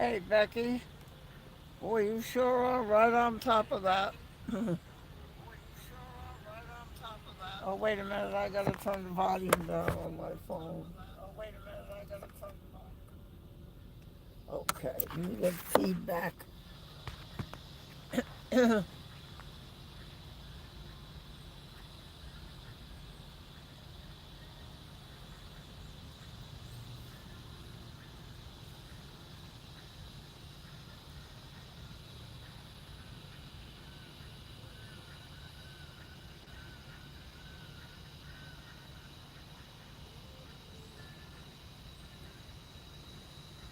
Hey, Becky. Boy, you sure are right on top of that. Oh, wait a minute. I gotta turn the volume down on my phone. Oh, wait a minute. I gotta turn the volume. Okay, you get feedback.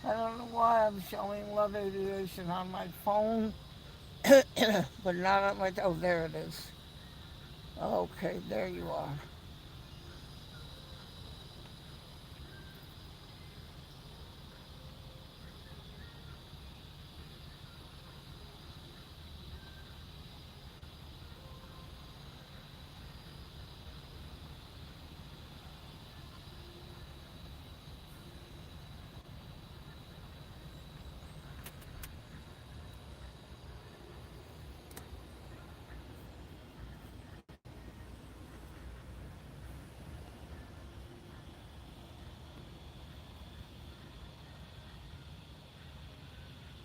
I don't know why I'm showing Love Aviation on my phone, but not on my. Oh, there it is. Okay, there you are.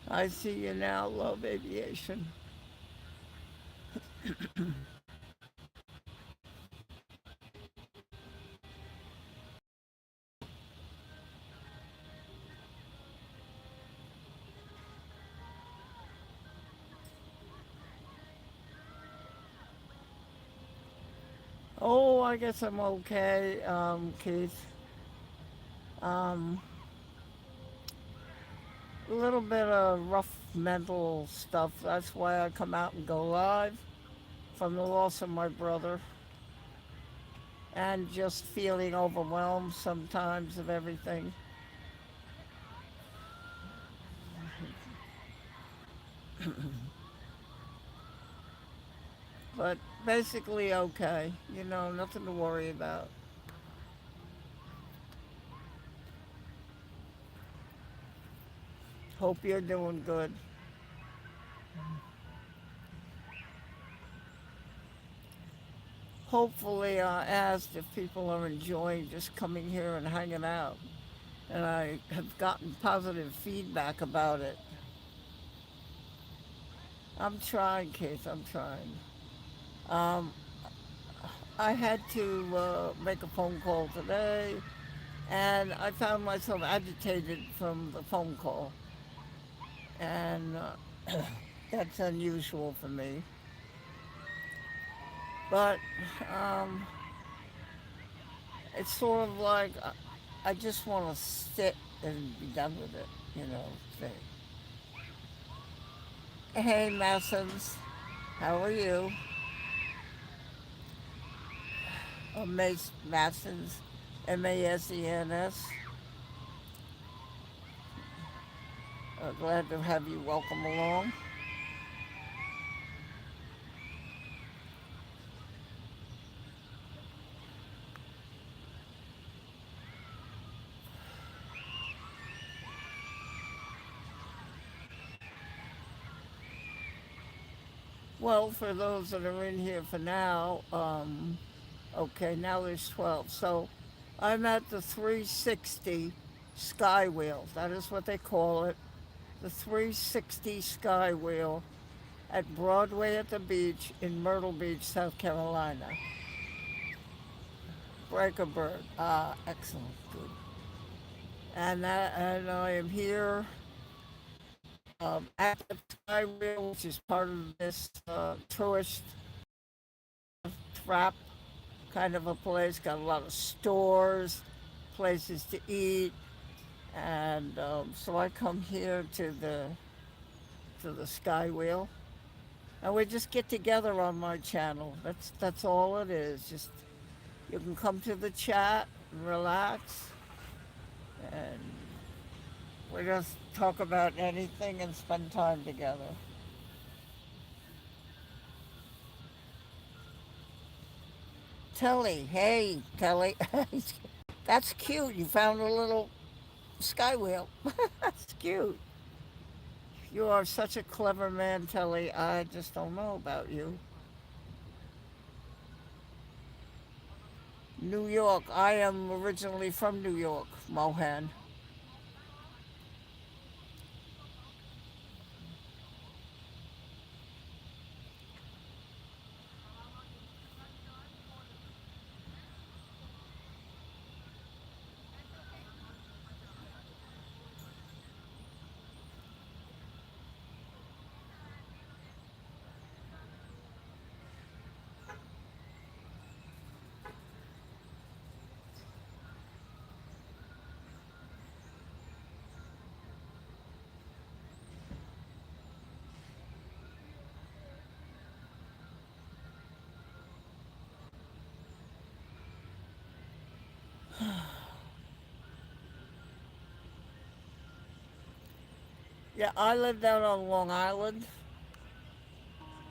I see you now, Love Aviation. Oh, I guess I'm okay, Keith. Um, a little bit of rough mental stuff. That's why I come out and go live from the loss of my brother and just feeling overwhelmed sometimes of everything. But basically okay, nothing to worry about. Hope you're doing good. Hopefully, I asked if people are enjoying just coming here and hanging out. And I have gotten positive feedback about it. I'm trying, Keith, I'm trying. Um, I had to make a phone call today, and I found myself agitated from the phone call. And that's unusual for me. But um, it's sort of like I just want to sit and be done with it, you know. Say, hey, Massons, how are you? Massons, Masens. Glad to have you. Welcome along. Well, for those that are in here for now, okay, now there's 12. So I'm at the 360 Skywheel. That is what they call it. The 360 Skywheel at Broadway at the beach in Myrtle Beach, South Carolina. Breaker Bird. Ah, excellent. Good. And I am here at the Skywheel, which is part of this tourist trap kind of a place. Got a lot of stores, places to eat, and so I come here to the Skywheel, and we just get together on my channel. That's all it is. Just you can come to the chat and relax, and we just talk about anything and spend time together. Telly, hey Telly, that's cute. You found a little Skywheel. That's cute. You are such a clever man, Telly. I just don't know about you. New York. I am originally from New York, Mohan. Yeah, I live down on Long Island.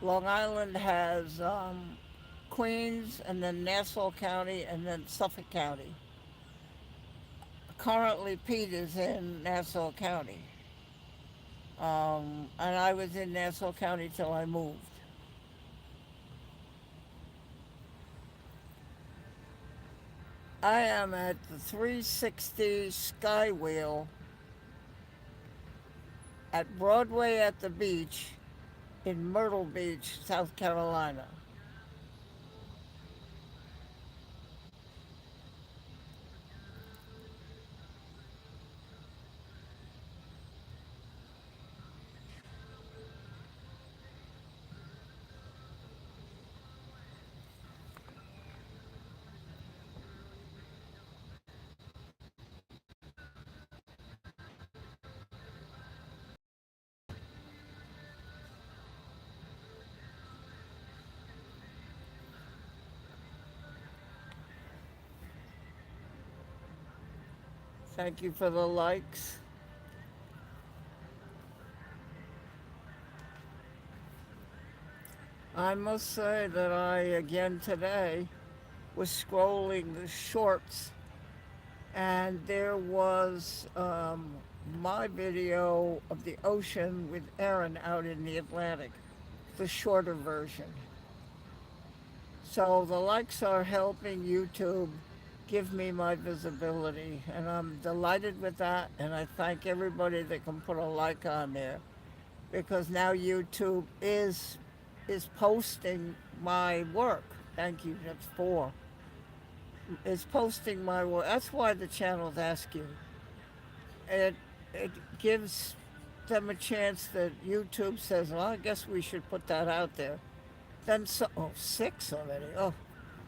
Long Island has Queens and then Nassau County and then Suffolk County. Currently, Pete is in Nassau County. And I was in Nassau County till I moved. I am at the 360 Skywheel at Broadway at the beach in Myrtle Beach, South Carolina. Thank you for the likes. I must say that I, again today, was scrolling the shorts and there was my video of the ocean with Erin out in the Atlantic, the shorter version. So the likes are helping YouTube give me my visibility, and I'm delighted with that. And I thank everybody that can put a like on there because now YouTube is posting my work. Thank you. That's four. It's posting my work. That's why the channels ask you. It gives them a chance that YouTube says, well, I guess we should put that out there. Then so, oh, six already. Oh,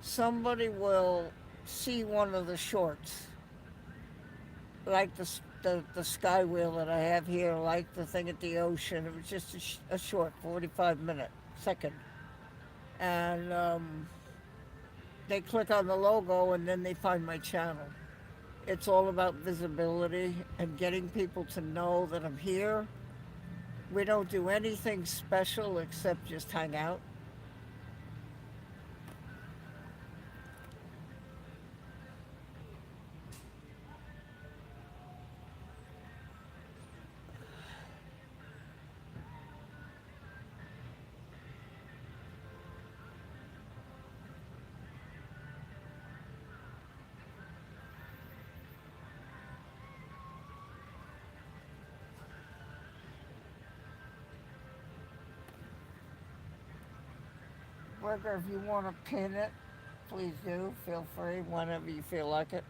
somebody will see one of the shorts, like the Skywheel that I have here, like the thing at the ocean. It was just a short, 45-minute second, and they click on the logo and then they find my channel. It's all about visibility and getting people to know that I'm here. We don't do anything special except just hang out. Whether if you want to pin it, please do. Feel free whenever you feel like it.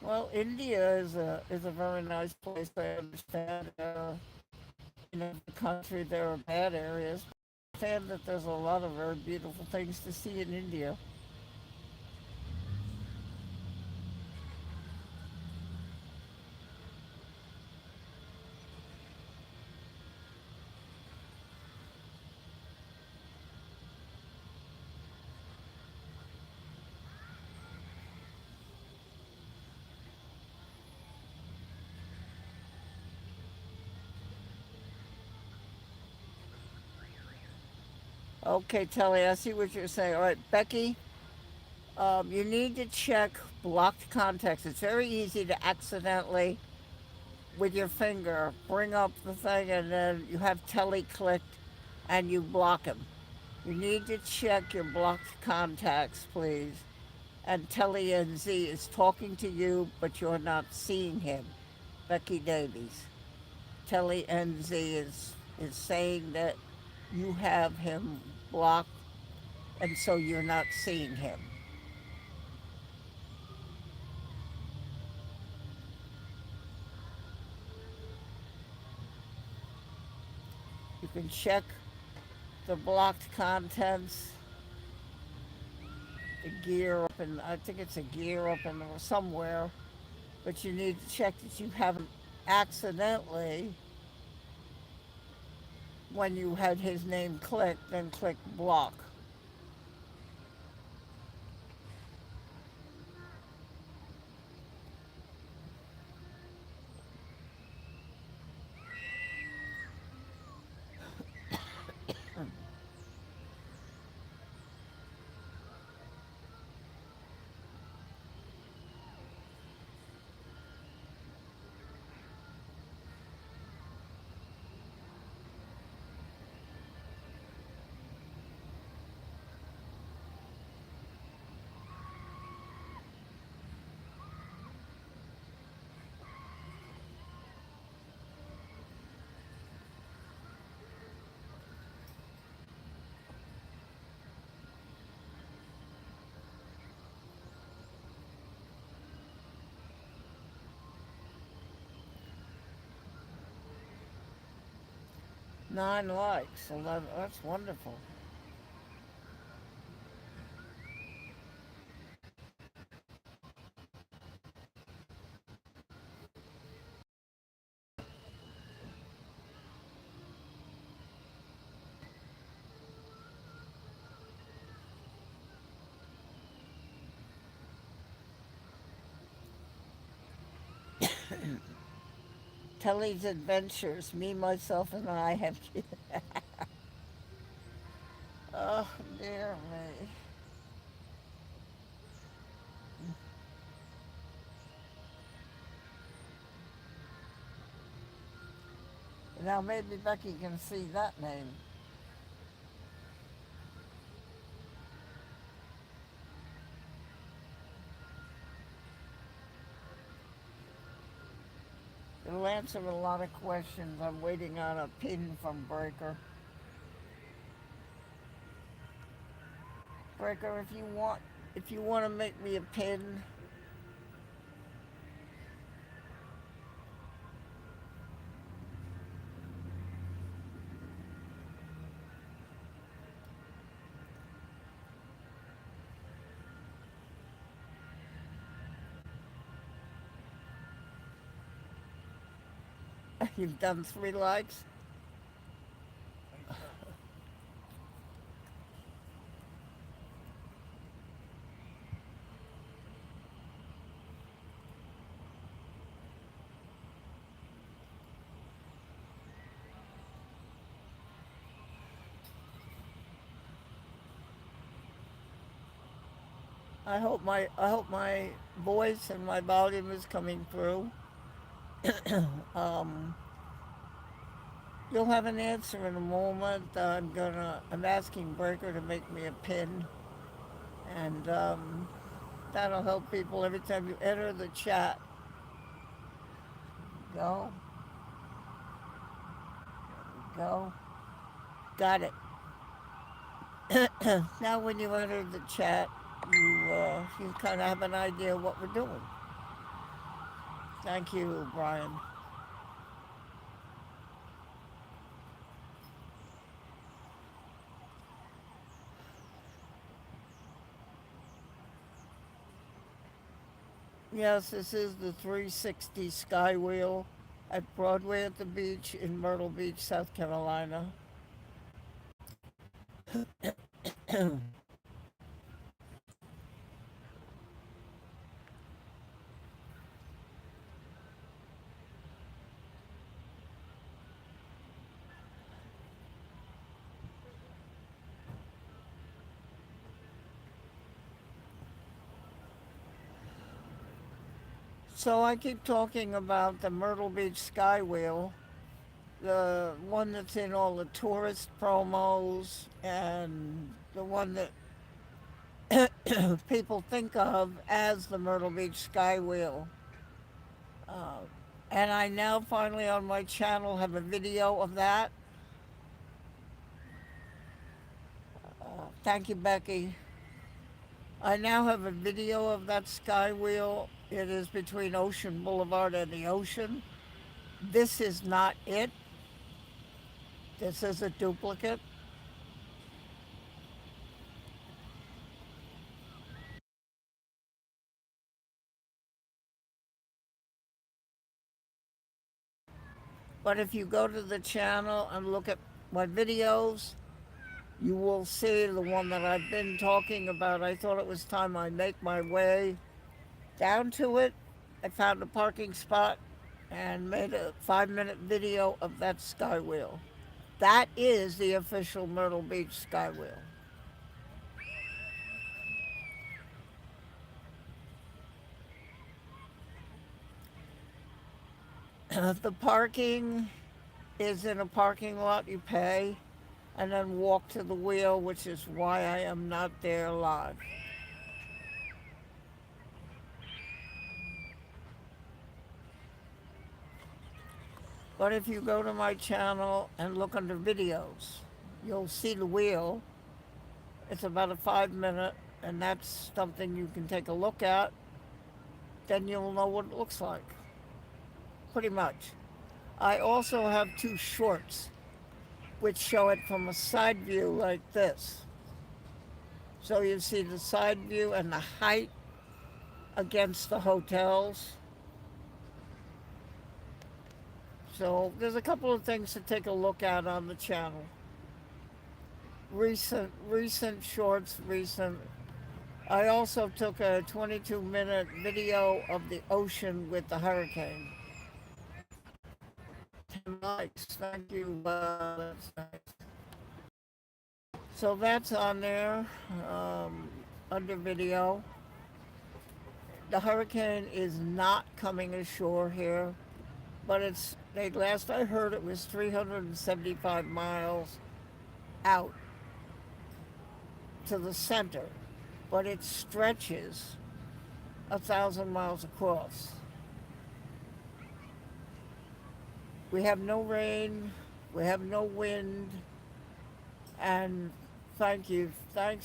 Well, India is a very nice place. I understand. In the country, there are bad areas. I understand that there's a lot of very beautiful things to see in India. Okay, Telly, I see what you're saying. All right, Becky, you need to check blocked contacts. It's very easy to accidentally, with your finger, bring up the thing and then you have Telly clicked and you block him. You need to check your blocked contacts, please. And Telly NZ is talking to you, but you're not seeing him. Becky Davies. Telly NZ is saying that you have him blocked, and so you're not seeing him. You can check the blocked contents, the gear up in, I think it's a gear up in somewhere, but you need to check that you haven't accidentally, when you had his name clicked, then click block. Nine likes, 11. That's wonderful. Telly's Adventures. Me, myself, and I have. Oh, dear me. Now maybe Becky can see that name. It'll answer a lot of questions. I'm waiting on a pin from Breaker. Breaker, if you want to make me a pin, you've done 3 likes. I hope my voice and my volume is coming through. um, you'll have an answer in a moment. I'm asking Breaker to make me a pin, and that'll help people every time you enter the chat. Go, go, got it. Now, when you enter the chat, you kind of have an idea what we're doing. Thank you, Brian. Yes, this is the 360 Skywheel at Broadway at the beach in Myrtle Beach, South Carolina. So I keep talking about the Myrtle Beach Skywheel, the one that's in all the tourist promos and the one that people think of as the Myrtle Beach Skywheel. Uh, and I now finally on my channel have a video of that. Thank you, Becky. I now have a video of that Skywheel. It is between Ocean Boulevard and the ocean. This is not it. This is a duplicate. But if you go to the channel and look at my videos, you will see the one that I've been talking about. I thought it was time I make my way down to it. I found a parking spot and made a 5-minute video of that Skywheel. That is the official Myrtle Beach Skywheel. The parking is in a parking lot you pay and then walk to the wheel, which is why I am not there live. But if you go to my channel and look under videos, you'll see the wheel. It's about a 5-minute, and that's something you can take a look at. Then you'll know what it looks like, pretty much. I also have 2 shorts, which show it from a side view like this. So you see the side view and the height against the hotels. So there's a couple of things to take a look at on the channel. Recent shorts, recent. I also took a 22-minute video of the ocean with the hurricane. 10 likes, thank you. That's nice. So that's on there under video. The hurricane is not coming ashore here, but last I heard it was 375 miles out to the center, but it stretches 1,000 miles across. We have no rain, we have no wind, and thanks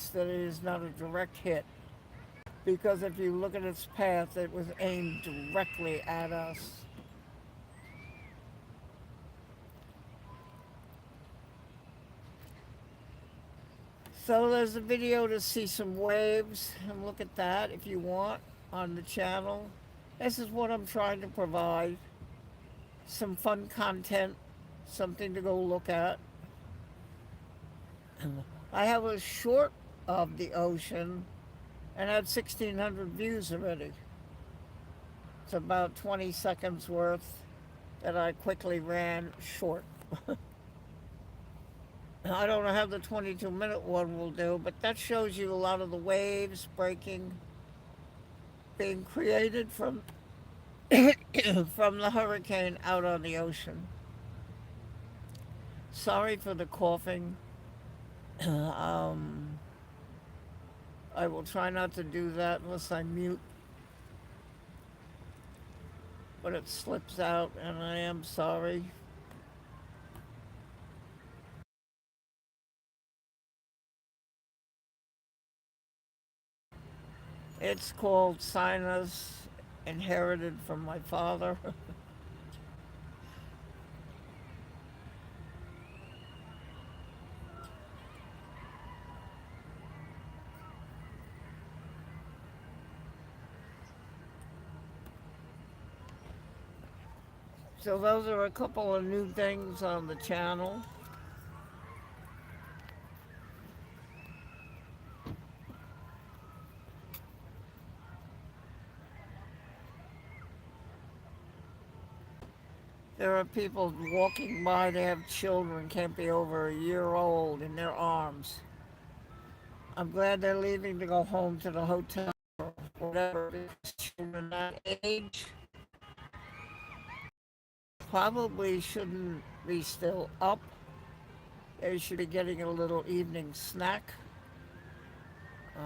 that it is not a direct hit, because if you look at its path, it was aimed directly at us. So there's a video to see some waves, and look at that if you want on the channel. This is what I'm trying to provide. Some fun content, something to go look at. I have a short of the ocean and had 1,600 views already. It's about 20 seconds worth that I quickly ran short. I don't know how the 22-minute one will do, but that shows you a lot of the waves breaking, being created from from the hurricane out on the ocean. Sorry for the coughing. I will try not to do that unless I mute, but it slips out, and I am sorry. It's called sinus, inherited from my father. So those are a couple of new things on the channel. There are people walking by, they have children, can't be over a year old, in their arms. I'm glad they're leaving to go home to the hotel or whatever, because children that age probably shouldn't be still up. They should be getting a little evening snack. Uh,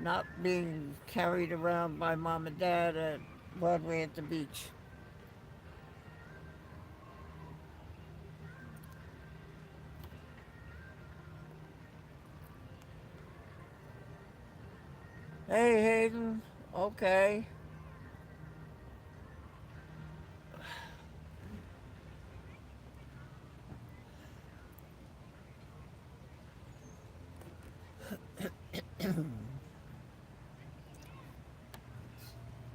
Not being carried around by mom and dad at Broadway at the beach. Hey, Hayden. Okay.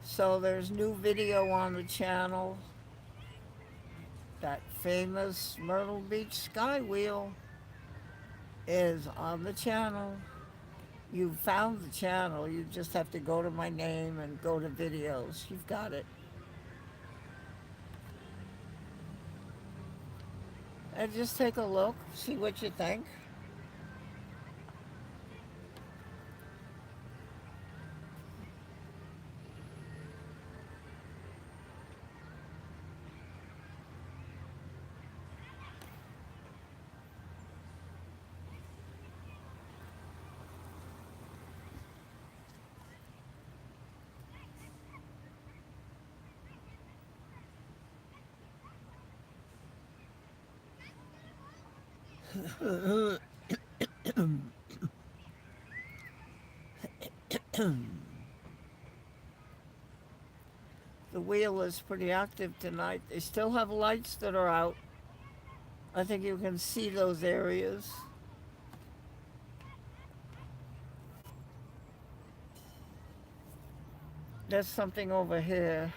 So there's new video on the channel. That famous Myrtle Beach Skywheel is on the channel. You found the channel. You just have to go to my name and go to videos. You've got it. And just take a look, see what you think. The wheel is pretty active tonight. They still have lights that are out. I think you can see those areas. There's something over here.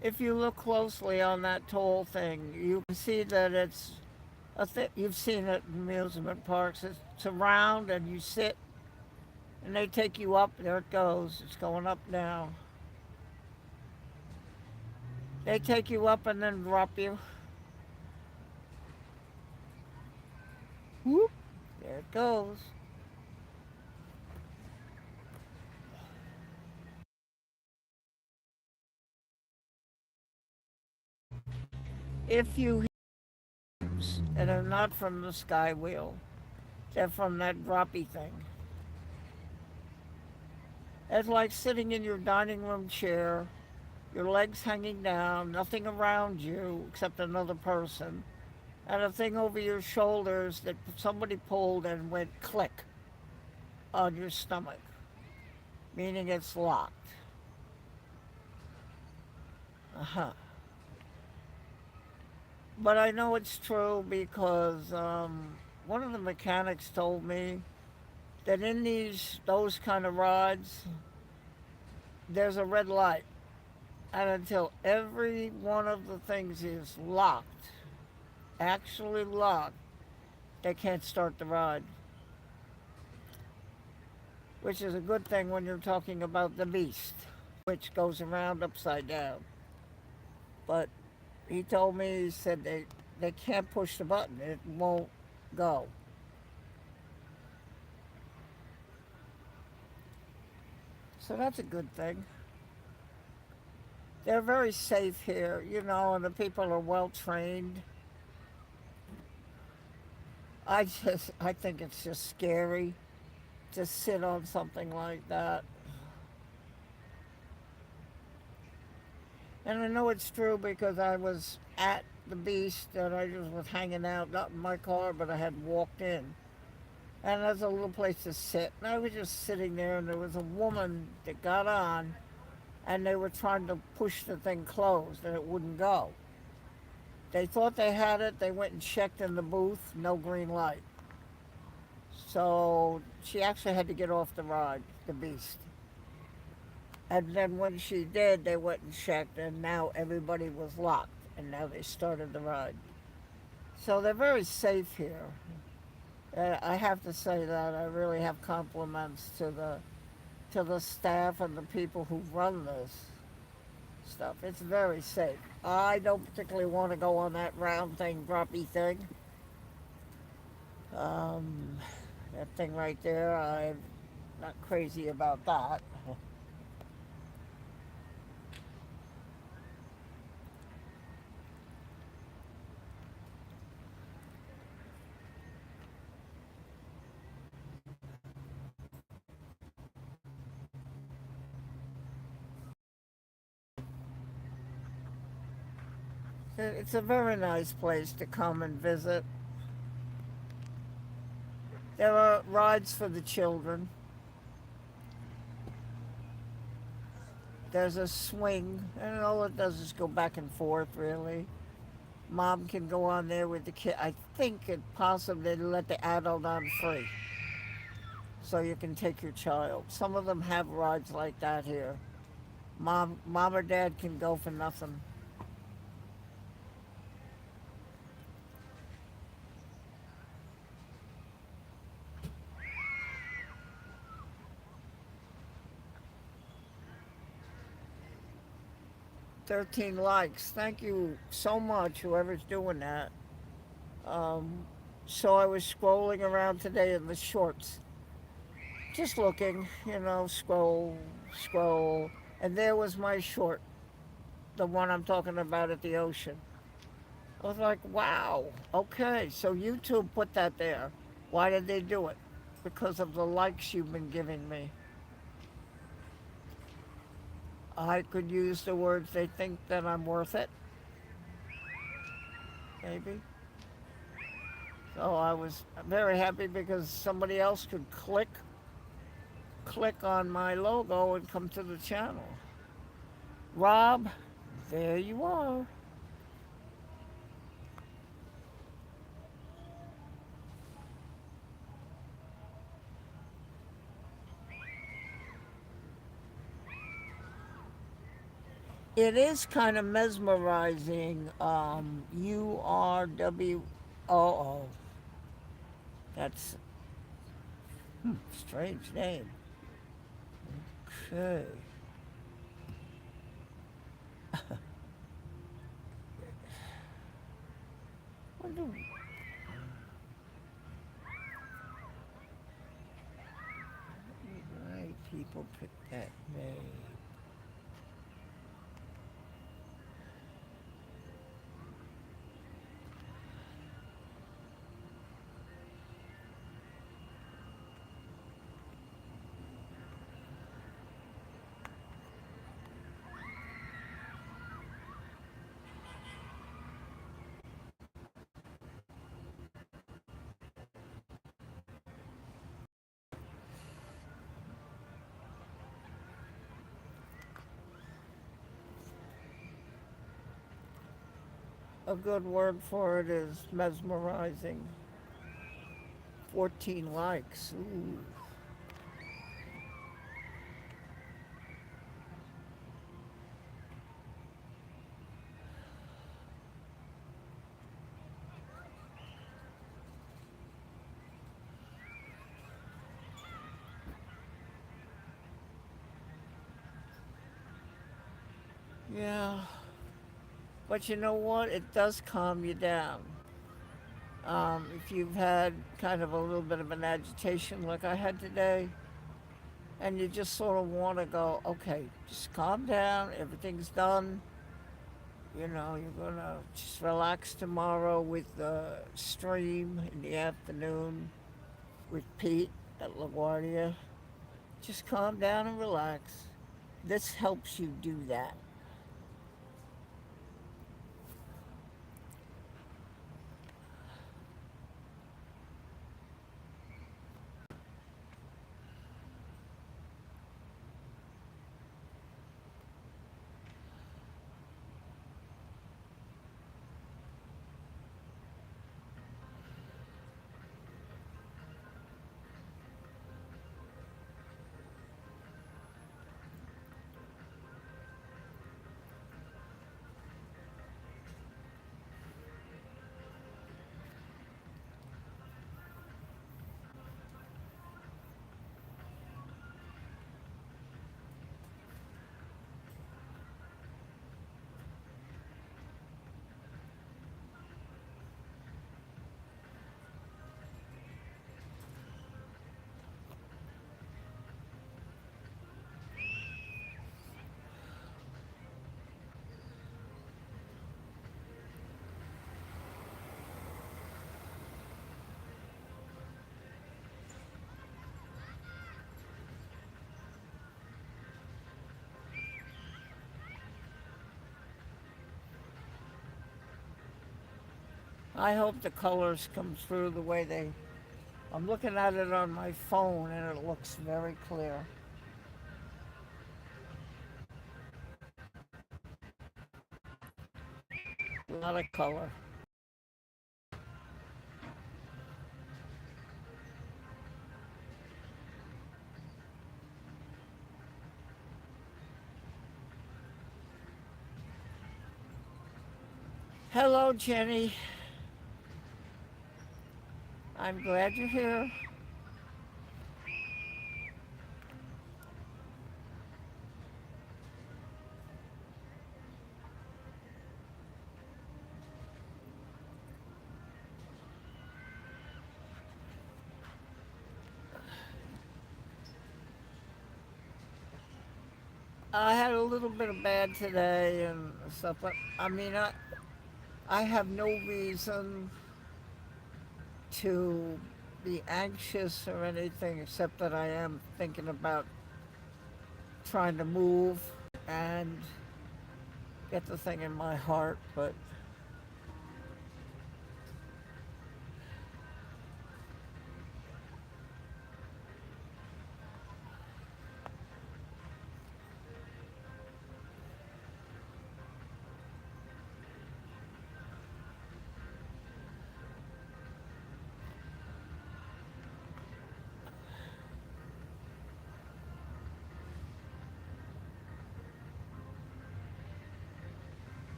If you look closely on that tall thing, you can see that it's you've seen it in amusement parks. It's around and you sit and they take you up. There it goes. It's going up now. They take you up and then drop you. Whoop. There it goes. If you and are not from the Skywheel, they're from that droppy thing. It's like sitting in your dining room chair, your legs hanging down, nothing around you except another person, and a thing over your shoulders that somebody pulled and went click on your stomach, meaning it's locked. Uh-huh. But I know it's true because one of the mechanics told me that in those kind of rides, there's a red light, and until every one of the things is locked, actually locked, they can't start the ride. Which is a good thing when you're talking about the beast, which goes around upside down. But he told me, he said they can't push the button, it won't go. So that's a good thing. They're very safe here, and the people are well trained. I think it's just scary to sit on something like that. And I know it's true because I was at the beast and I just was hanging out, not in my car, but I had walked in. And there's a little place to sit. And I was just sitting there, and there was a woman that got on, and they were trying to push the thing closed, and it wouldn't go. They thought they had it. They went and checked in the booth, no green light. So she actually had to get off the ride, the beast. And then when she did, they went and checked, and now everybody was locked, and now they started the ride. So they're very safe here. I have to say that I really have compliments to the staff and the people who run this stuff. It's very safe. I don't particularly want to go on that round thing, droppy thing. Um, That thing right there, I'm not crazy about that. It's a very nice place to come and visit. There are rides for the children. There's a swing, and all it does is go back and forth, really. Mom can go on there with the kid. I think it possibly they let the adult on free, so you can take your child. Some of them have rides like that here. Mom or dad can go for nothing. 13 likes. Thank you so much, whoever's doing that. Um, so I was scrolling around today in the shorts, just looking, scroll, and there was my short, the one I'm talking about at the ocean. I was like, wow, okay, so YouTube put that there. Why did they do it? Because of the likes you've been giving me. I could use the words they think that I'm worth it, maybe. So I was very happy because somebody else could click on my logo and come to the channel. Rob, there you are. It is kind of mesmerizing. URWOO. That's strange name. Okay. Wonder why people pick that name. A good word for it is mesmerizing. 14 likes. Ooh. Yeah. But you know what? It does calm you down. If you've had kind of a little bit of an agitation like I had today, and you just sort of want to go, okay, just calm down, everything's done. You're going to just relax tomorrow with the stream in the afternoon with Pete at LaGuardia. Just calm down and relax. This helps you do that. I hope the colors come through the way they. I'm looking at it on my phone and it looks very clear. A lot of color. Hello, Jenny. I'm glad you're here. I had a little bit of bad today and stuff, but I mean, I have no reason to be anxious or anything except that I am thinking about trying to move and get the thing in my heart. But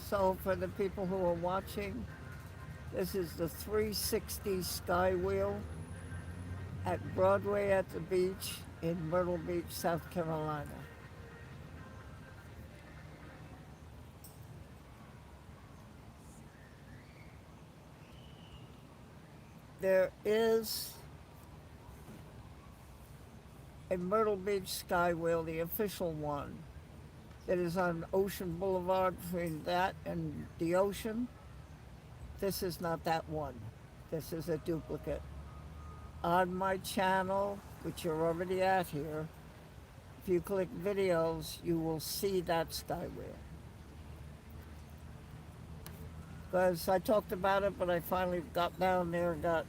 so for the people who are watching, this is the 360 Skywheel at Broadway at the beach in Myrtle Beach, South Carolina. There is a Myrtle Beach Skywheel, the official one, that is on Ocean Boulevard between that and the ocean. This is not that one. This is a duplicate. On my channel, which you're already at here, if you click videos, you will see that Skywheel. Because I talked about it, but I finally got down there and got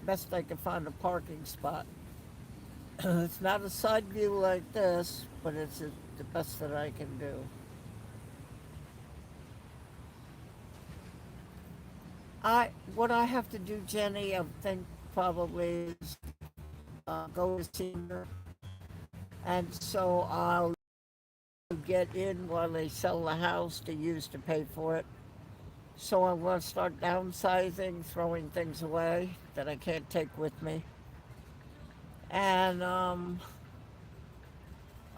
best I could find a parking spot. It's not a side view like this, but it's the best that I can do. What I have to do, Jenny, I think probably is go to senior, and so I'll get in while they sell the house to use to pay for it. So I'm going to start downsizing, throwing things away that I can't take with me, and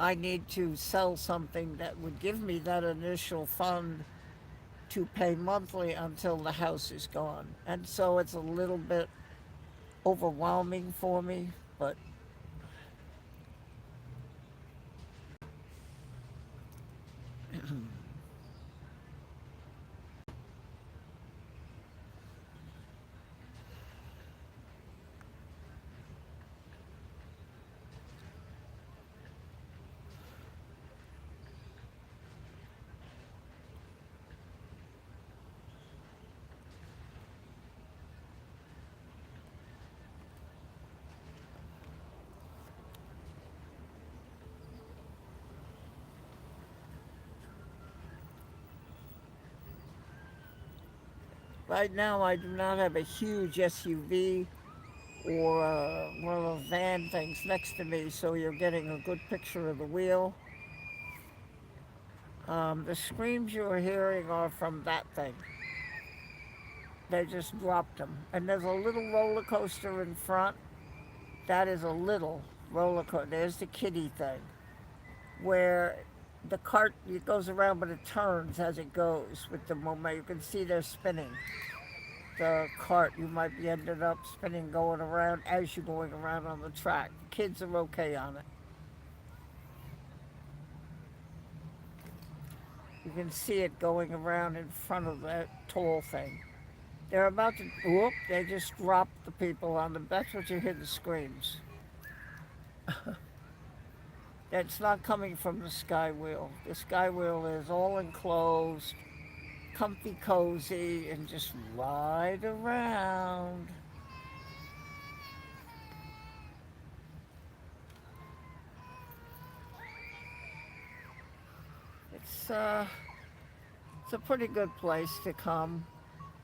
I need to sell something that would give me that initial fund to pay monthly until the house is gone. And so it's a little bit overwhelming for me, but right now I do not have a huge SUV or one of those van things next to me, so you're getting a good picture of the wheel. The screams you're hearing are from that thing. They just dropped them. And there's a little roller coaster in front. That is a little roller coaster. There's the kiddie thing, where the cart it goes around, but it turns as it goes with the moment. You can see they're spinning. The cart, you might be ended up spinning, going around as you're going around on the track. The kids are okay on it. You can see it going around in front of that tall thing. They're about to, whoop, they just dropped the people on them. That's what you hear the screams. That's not coming from the Skywheel. The Skywheel is all enclosed, comfy cozy and just ride around. It's uh, it's a pretty good place to come.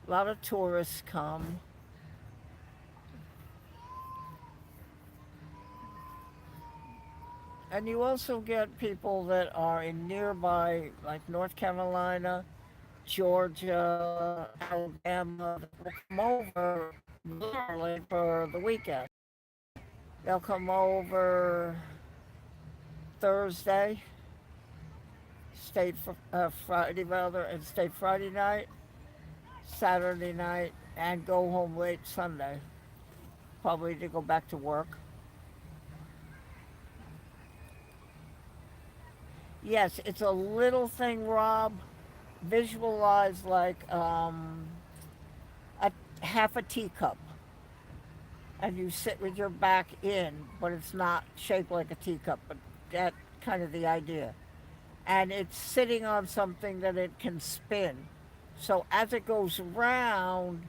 A lot of tourists come. And you also get people that are in nearby, like North Carolina, Georgia, Alabama, that will come over literally for the weekend. They'll come over Thursday, Friday rather, and stay Friday night, Saturday night, and go home late Sunday, probably to go back to work. Yes, it's a little thing, Rob. Visualize like a half a teacup, and you sit with your back in, but it's not shaped like a teacup, but that kind of the idea. And it's sitting on something that it can spin. So as it goes around,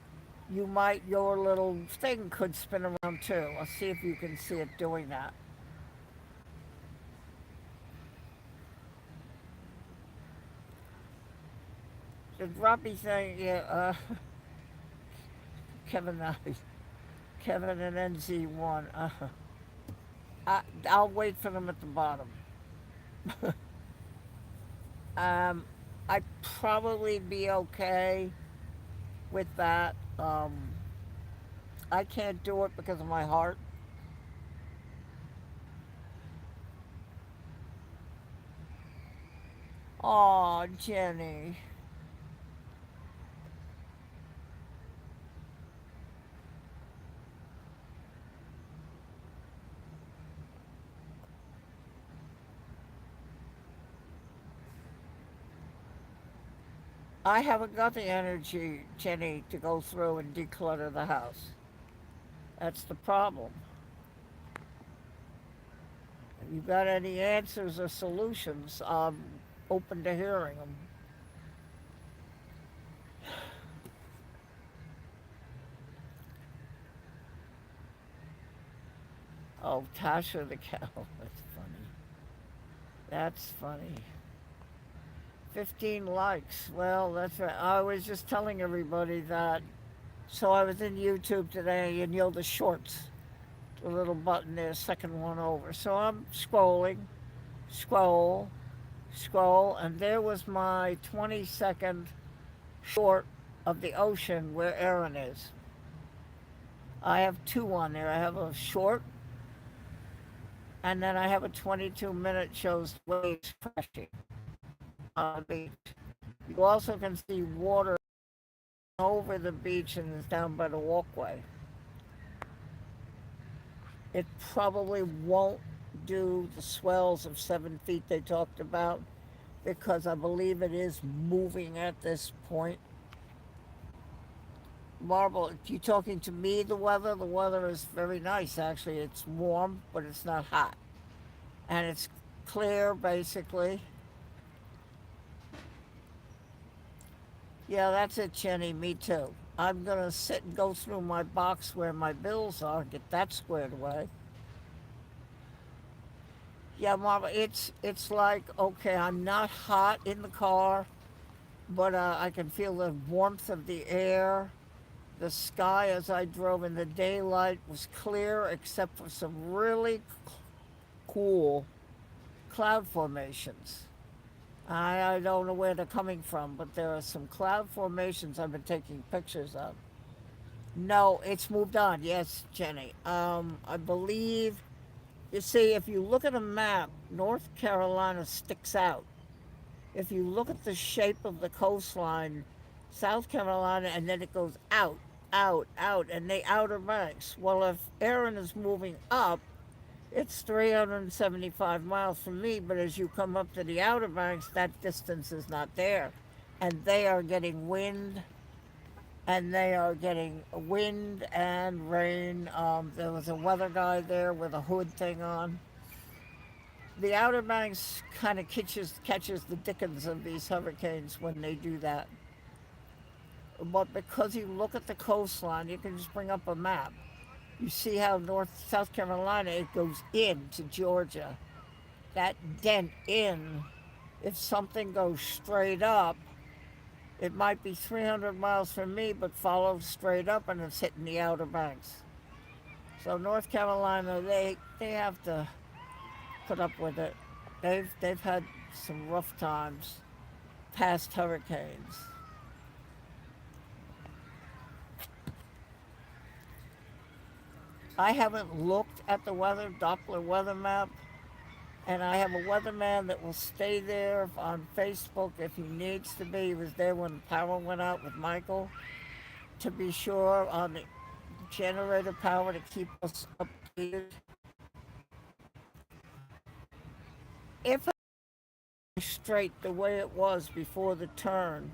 your little thing could spin around too. I'll see if you can see it doing that. The Robbie thing, yeah, Kevin, Kevin and NZ1. I'll wait for them at the bottom. um, I'd probably be okay with that. I can't do it because of my heart. Oh, Jenny. I haven't got the energy, Jenny, to go through and declutter the house. That's the problem. If you've got any answers or solutions, I'm open to hearing them. Oh, Tasha the cow. That's funny. That's funny. 15 likes. Well, that's right. I was just telling everybody that. So I was in YouTube today, and the shorts, the little button there, second one over. So I'm scrolling, scroll, scroll, and there was my 20-second short of the ocean where Erin is. I have two on there. I have a short, and then I have a 22-minute shows waves crashing on the beach. You also can see water over the beach and is down by the walkway. It probably won't do the swells of 7 feet they talked about because I believe it is moving at this point. Marble, you talking to me? The weather is very nice actually. It's warm, but it's not hot, and it's clear basically. Yeah, that's it, Jenny. Me too. I'm gonna sit and go through my box where my bills are, get that squared away. Yeah, Mama, it's like okay, I'm not hot in the car, but I can feel the warmth of the air. The sky as I drove in the daylight was clear, except for some really cool cloud formations. I don't know where they're coming from, but there are some cloud formations I've been taking pictures of. No, it's moved on. Yes, Jenny. I believe, you see, if you look at a map, North Carolina sticks out. If you look at the shape of the coastline, South Carolina, and then it goes out, out, out, and the Outer Banks. Well, if Erin is moving up, it's 375 miles from me, but as you come up to the Outer Banks, that distance is not there. And they are getting wind, and they are getting wind and rain. There was a weather guy there with a hood thing on. The Outer Banks kind of catches the dickens of these hurricanes when they do that. But because you look at the coastline, you can just bring up a map. You see how South Carolina, it goes into Georgia. That dent in, if something goes straight up, it might be 300 miles from me, but follows straight up and it's hitting the Outer Banks. So North Carolina, they have to put up with it. They've had some rough times past hurricanes. I haven't looked at the weather Doppler weather map, and I have a weatherman that will stay there on Facebook if he needs to be. He was there when the power went out with Michael to be sure on the generator power to keep us updated. If it's straight the way it was before the turn,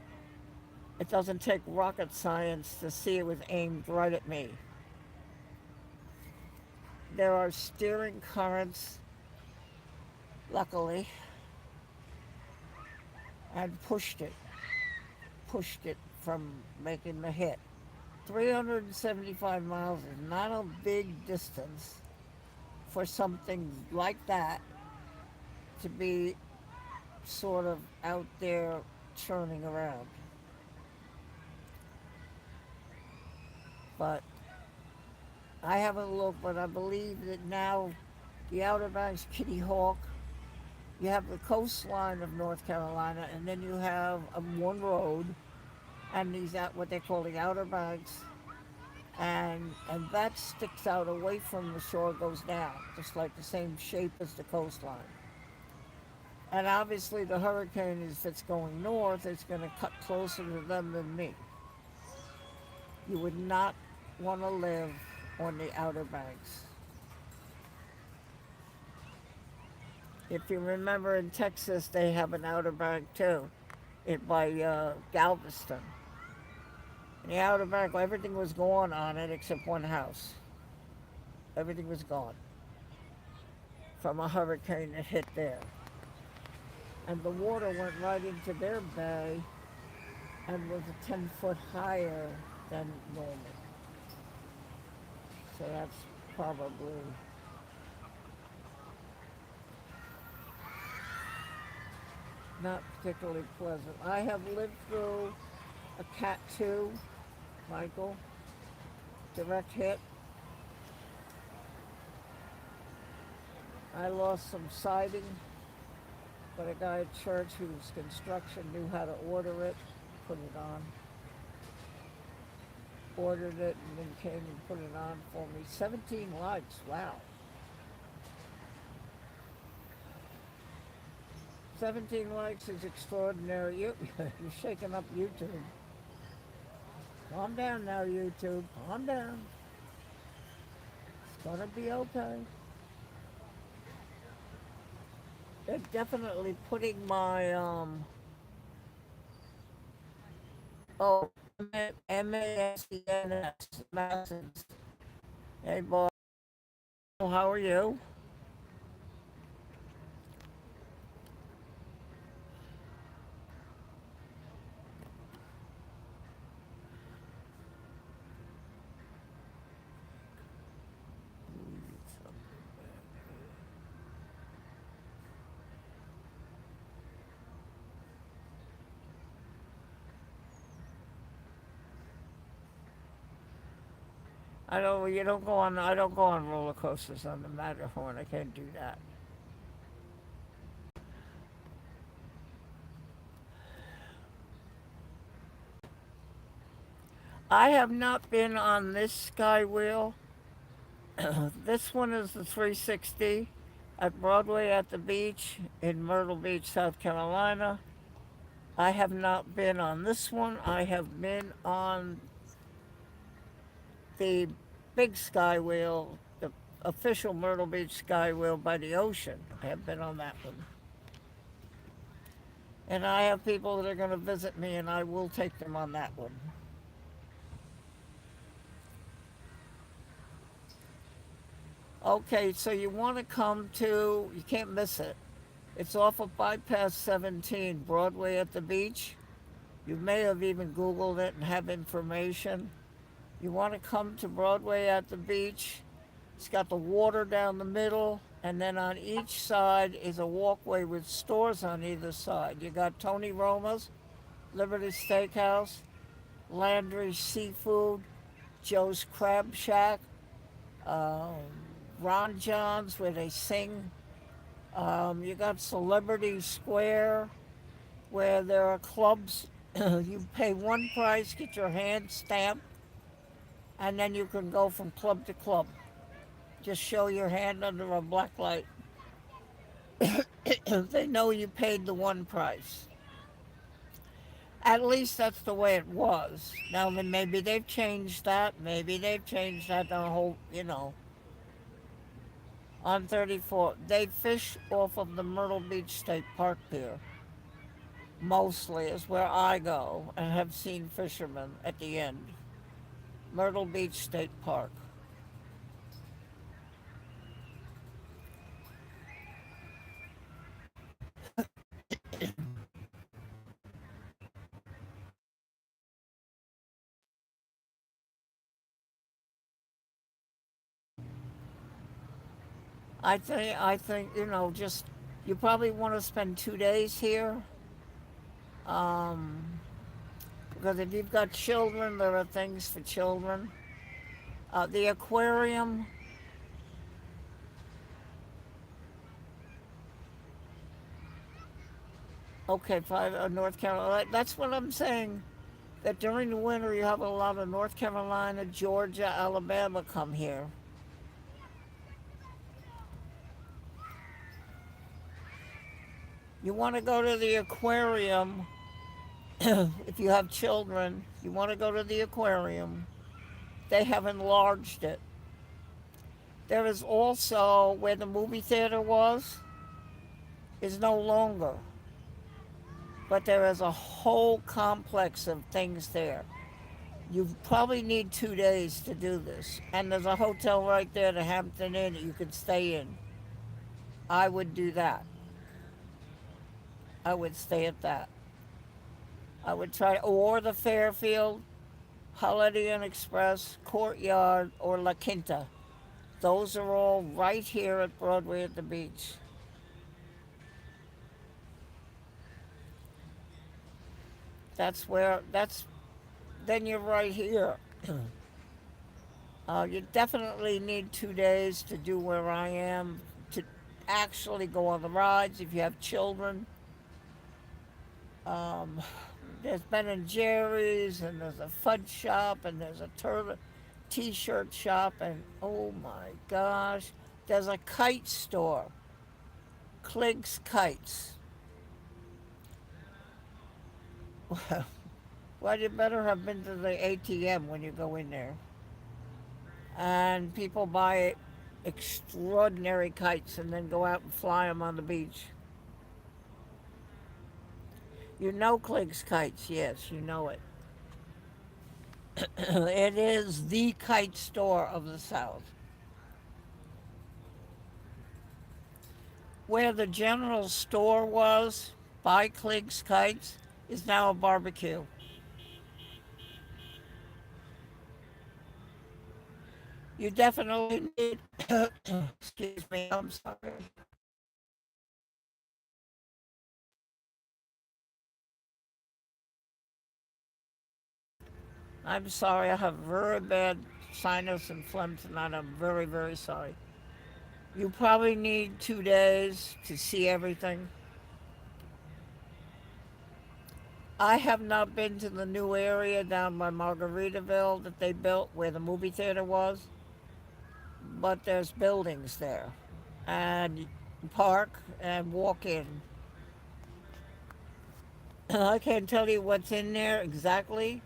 it doesn't take rocket science to see it was aimed right at me. There are steering currents, luckily, and pushed it from making the hit. 375 miles is not a big distance for something like that to be sort of out there churning around. But I haven't looked, but I believe that now the Outer Banks, Kitty Hawk, you have the coastline of North Carolina, and then you have one road, and these out what they call the Outer Banks, and that sticks out away from the shore, goes down, just like the same shape as the coastline. And obviously, the hurricane, if it's going north, it's going to cut closer to them than me. You would not want to live on the Outer Banks. If you remember in Texas, they have an Outer Bank too, it by Galveston. In the Outer Bank, everything was gone on it except one house. Everything was gone from a hurricane that hit there. And the water went right into their bay and was a 10 foot higher than normal. So that's probably not particularly pleasant. I have lived through a Cat 2, Michael, direct hit. I lost some siding, but a guy at church whose construction knew how to order it, put it on. Ordered it and then came and put it on for me. 17 lights, wow. 17 likes is extraordinary. You're shaking up YouTube. Calm down now, YouTube. Calm down. It's gonna be okay. They're definitely putting my oh, MASENS, Masons. Hey boy, how are you? I don't go on roller coasters on the Matterhorn. I can't do that. I have not been on this Skywheel. This one is the 360 at Broadway at the beach in Myrtle Beach, South Carolina. I have not been on this one. I have been on the big Skywheel, the official Myrtle Beach Skywheel by the ocean. I have been on that one. And I have people that are going to visit me, and I will take them on that one. Okay, so you want to come to, you can't miss it. It's off of Bypass 17, Broadway at the beach. You may have even Googled it and have information. You want to come to Broadway at the beach? It's got the water down the middle, and then on each side is a walkway with stores on either side. You got Tony Roma's, Liberty Steakhouse, Landry's Seafood, Joe's Crab Shack, um, Ron John's where they sing. You got Celebrity Square where there are clubs. You pay one price, get your hand stamped, and then you can go from club to club. Just show your hand under a black light. They know you paid the one price. At least that's the way it was. Now then, maybe they've changed that. Maybe they've changed that the whole, on 34. They fish off of the Myrtle Beach State Park Pier. Mostly is where I go and have seen fishermen at the end. Myrtle Beach State Park. I think just you probably want to spend 2 days here. Um, because if you've got children, there are things for children. The aquarium. Okay, five North Carolina. That's what I'm saying. That during the winter you have a lot of North Carolina, Georgia, Alabama come here. You want to go to the aquarium if you have children. You want to go to the aquarium. They have enlarged it. There is also where the movie theater was is no longer, but there is a whole complex of things there. You probably need 2 days to do this, and there's a hotel right there, the Hampton Inn, that you could stay in. I would do that. I would stay at that. I would try, or the Fairfield, Holiday Inn Express, Courtyard, or La Quinta. Those are all right here at Broadway at the beach. Then you're right here. You definitely need 2 days to do where I am, to actually go on the rides if you have children. Um, there's Ben and Jerry's, and there's a fudge shop, and there's a turtle t-shirt shop, and oh my gosh, there's a kite store, Clig's Kites. Well, you better have been to the ATM when you go in there. And people buy extraordinary kites and then go out and fly them on the beach. You know Clig's Kites, yes, you know it. It is the kite store of the South. Where the general store was, by Clig's Kites, is now a barbecue. You definitely need, excuse me, I'm sorry. I'm sorry, I have very bad sinus and phlegm tonight. I'm very, very sorry. You probably need 2 days to see everything. I have not been to the new area down by Margaritaville that they built where the movie theater was, but there's buildings there. And park and walk in. I can't tell you what's in there exactly.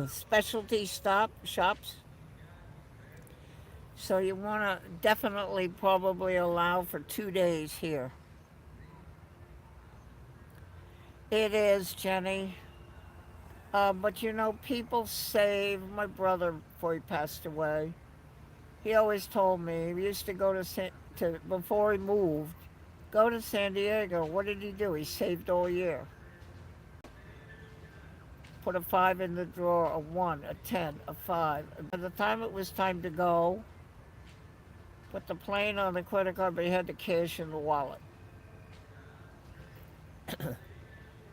Specialty stop shops. So you want to definitely probably allow for 2 days here. It is, Jenny. But people save. My brother, before he passed away, he always told me he used to go to before he moved, go to San Diego. What did he do? He saved all year. put a 5 in the drawer, a 1, a 10, a 5. And by the time it was time to go, put the plane on the credit card, but he had the cash in the wallet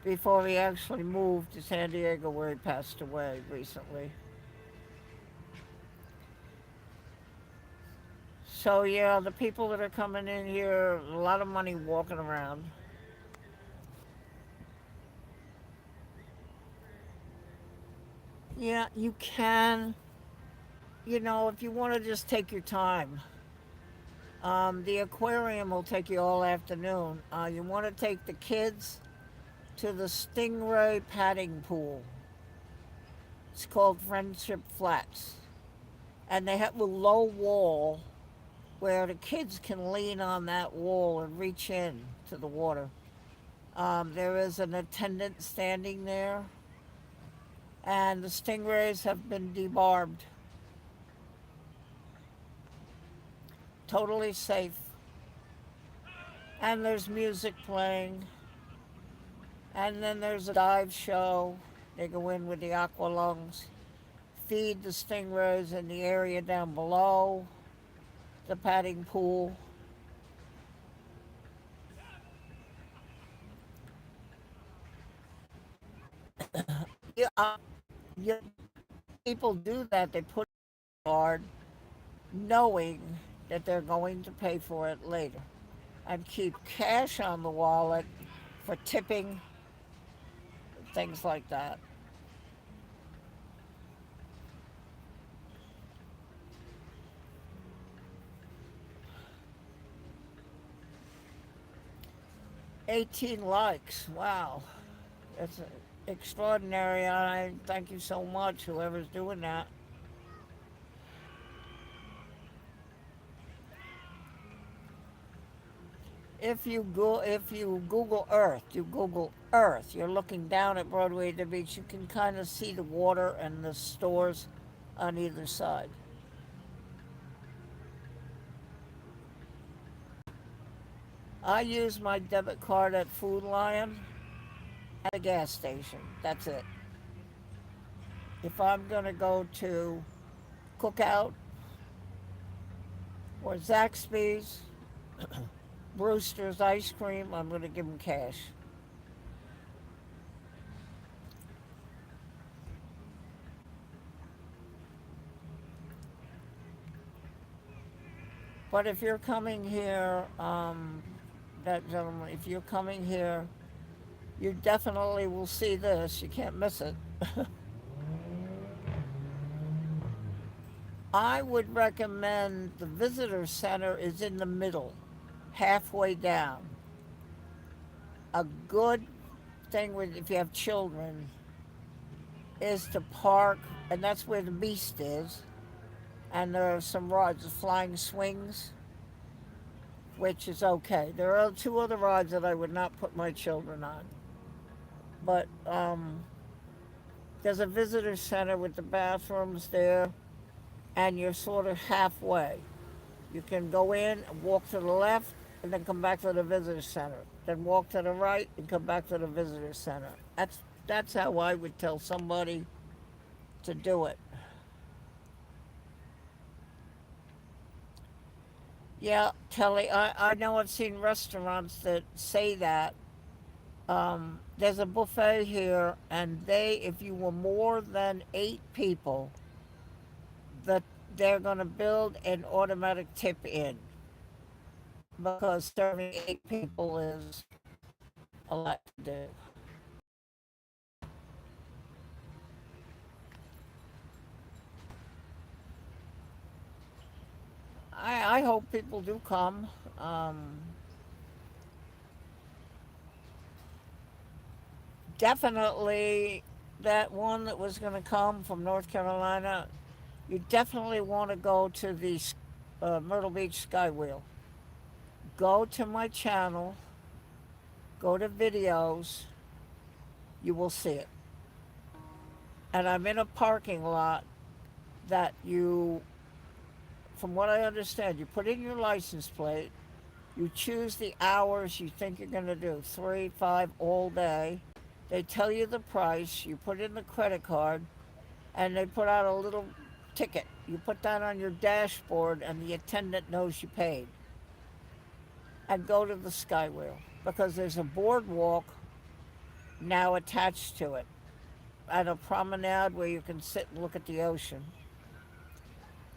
before he actually moved to San Diego, where he passed away recently. So, yeah, the people that are coming in here, a lot of money walking around. Yeah, you can, if you want to just take your time. The aquarium will take you all afternoon. You want to take the kids to the Stingray padding pool. It's called Friendship Flats. And they have a low wall where the kids can lean on that wall and reach in to the water. There is an attendant standing there, and the stingrays have been debarbed. Totally safe. And there's music playing. And then there's a dive show. They go in with the aqua lungs, feed the stingrays in the area down below the padding pool. Yeah, yeah, people do that. They put it hard, knowing that they're going to pay for it later, and keep cash on the wallet for tipping, things like that. 18 likes. Wow. That's extraordinary. I thank you so much, whoever's doing that. If you Google Earth, you're looking down at Broadway at the beach, you can kind of see the water and the stores on either side. I use my debit card at Food Lion at a gas station. That's it. If I'm going to go to Cookout or Zaxby's, Brewster's Ice Cream, I'm going to give them cash. But if you're coming here, that gentleman, if you're coming here, you definitely will see this. You can't miss it. I would recommend the visitor center is in the middle, halfway down. A good thing with if you have children is to park, and that's where the Beast is. And there are some rides, flying swings, which is okay. There are two other rides that I would not put my children on. But there's a visitor center with the bathrooms there, and you're sort of halfway. You can go in, walk to the left, and then come back to the visitor center. Then walk to the right and come back to the visitor center. That's how I would tell somebody to do it. Yeah, Kelly, I know I've seen restaurants that say that. There's a buffet here, and if you were more than 8 people, that they're going to build an automatic tip in because serving 8 people is a lot to do. I hope people do come. Definitely that one that was going to come from North Carolina, you definitely want to go to the Myrtle Beach Skywheel. Go to my channel, go to videos, you will see it. And I'm in a parking lot that from what I understand, you put in your license plate, you choose the hours you think you're going to do, 3, 5, all day, They tell you the price, you put in the credit card, and they put out a little ticket. You put that on your dashboard, and the attendant knows you paid. And go to the Skywheel because there's a boardwalk now attached to it and a promenade where you can sit and look at the ocean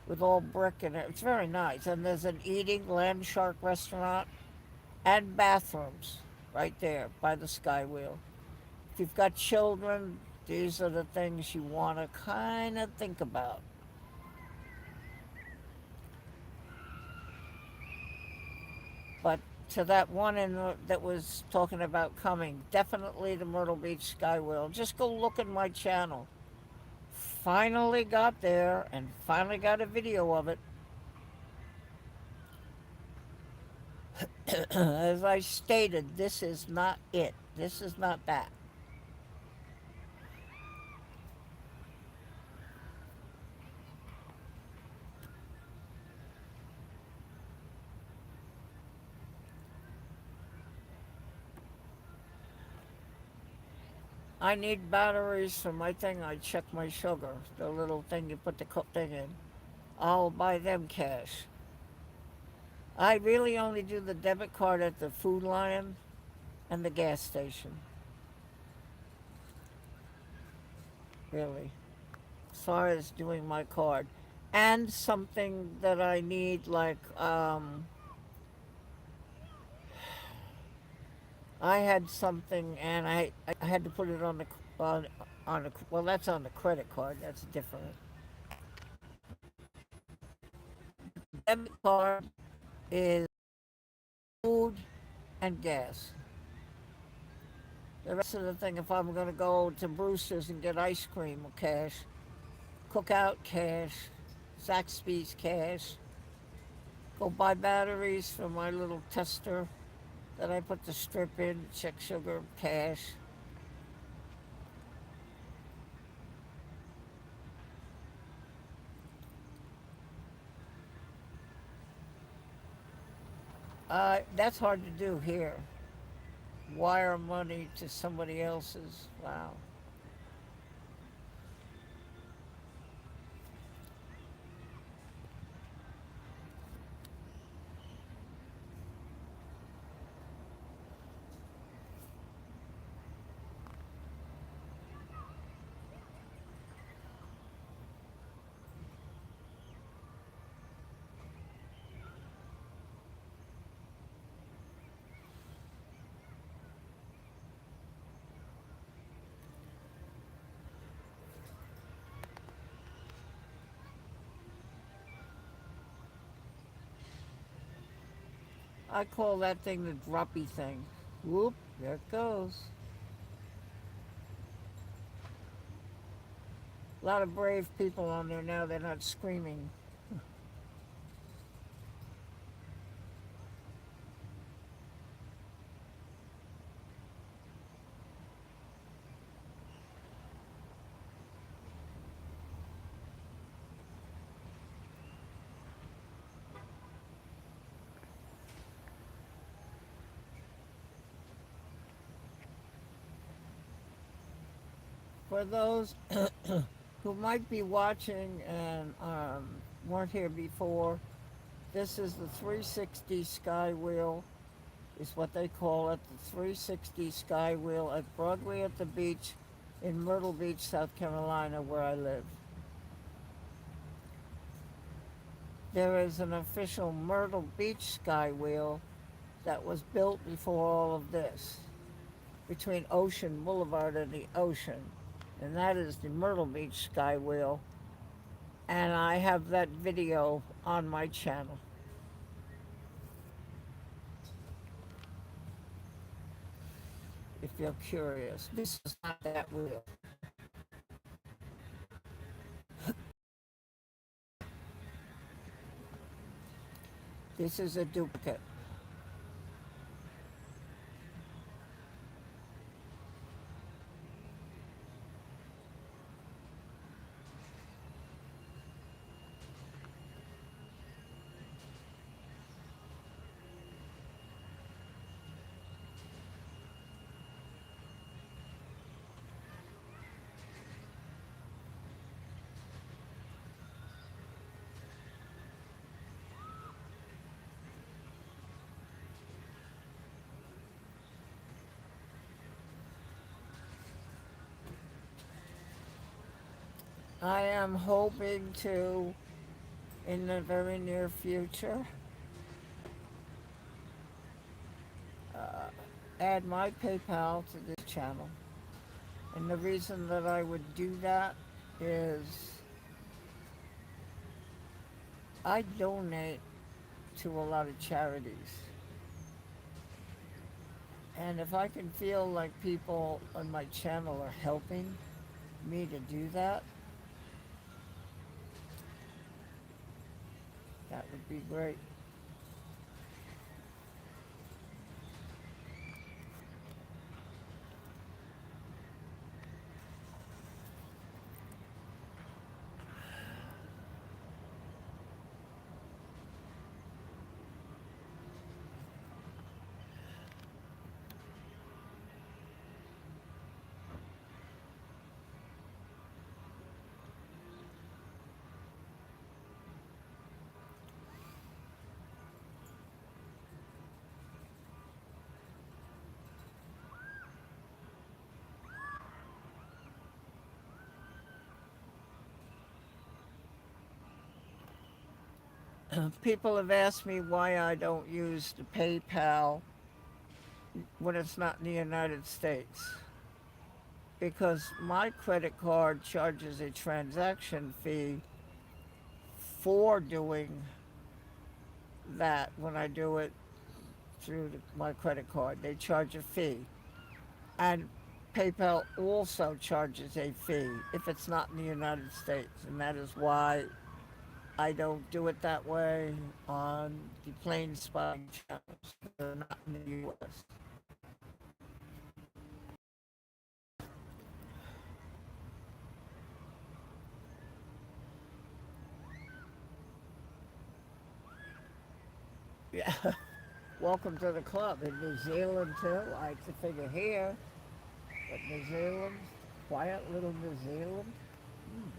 with all brick in it. It's very nice. And there's an eating land shark restaurant and bathrooms right there by the Skywheel. If you've got children, these are the things you want to kind of think about. But to that one that was talking about coming, definitely the Myrtle Beach Skywheel. Just go look at my channel. Finally got there and finally got a video of it. As I stated, this is not it. This is not that. I need batteries for my thing. I check my sugar, the little thing you put the thing in. I'll buy them cash. I really only do the debit card at the Food Lion and the gas station. Really. As far as doing my card. And something that I need, like, I had something and I had to put it on the, well, that's on the credit card. That's different. Debit card is food and gas. The rest of the thing, if I'm going to go to Brewster's and get ice cream, cash. Cookout, cash. Zaxby's, cash. Go buy batteries for my little tester that I put the strip in, check sugar, cash. That's hard to do here. Wire money to somebody else's. Wow. I call that thing the droppy thing. Whoop, there it goes. A lot of brave people on there now. They're not screaming. For those who might be watching and weren't here before, this is the 360 Skywheel, is what they call it, the 360 Skywheel at Broadway at the beach in Myrtle Beach, South Carolina, where I live. There is an official Myrtle Beach Skywheel that was built before all of this, between Ocean Boulevard and the ocean. And that is the Myrtle Beach Skywheel. And I have that video on my channel. If you're curious. This is not that wheel. This is a duplicate. I am hoping to, in the very near future, uh, add my PayPal to this channel. And the reason that I would do that is I donate to a lot of charities. And if I can feel like people on my channel are helping me to do that, that would be great. People have asked me why I don't use the PayPal when it's not in the United States. Because my credit card charges a transaction fee for doing that when I do it through my credit card. They charge a fee. And PayPal also charges a fee if it's not in the United States. And that is why I don't do it that way on the plane spotting channels. They're not in the U.S. Yeah. Welcome to the club. In New Zealand, too. I could figure here, but New Zealand, quiet little New Zealand. Hmm.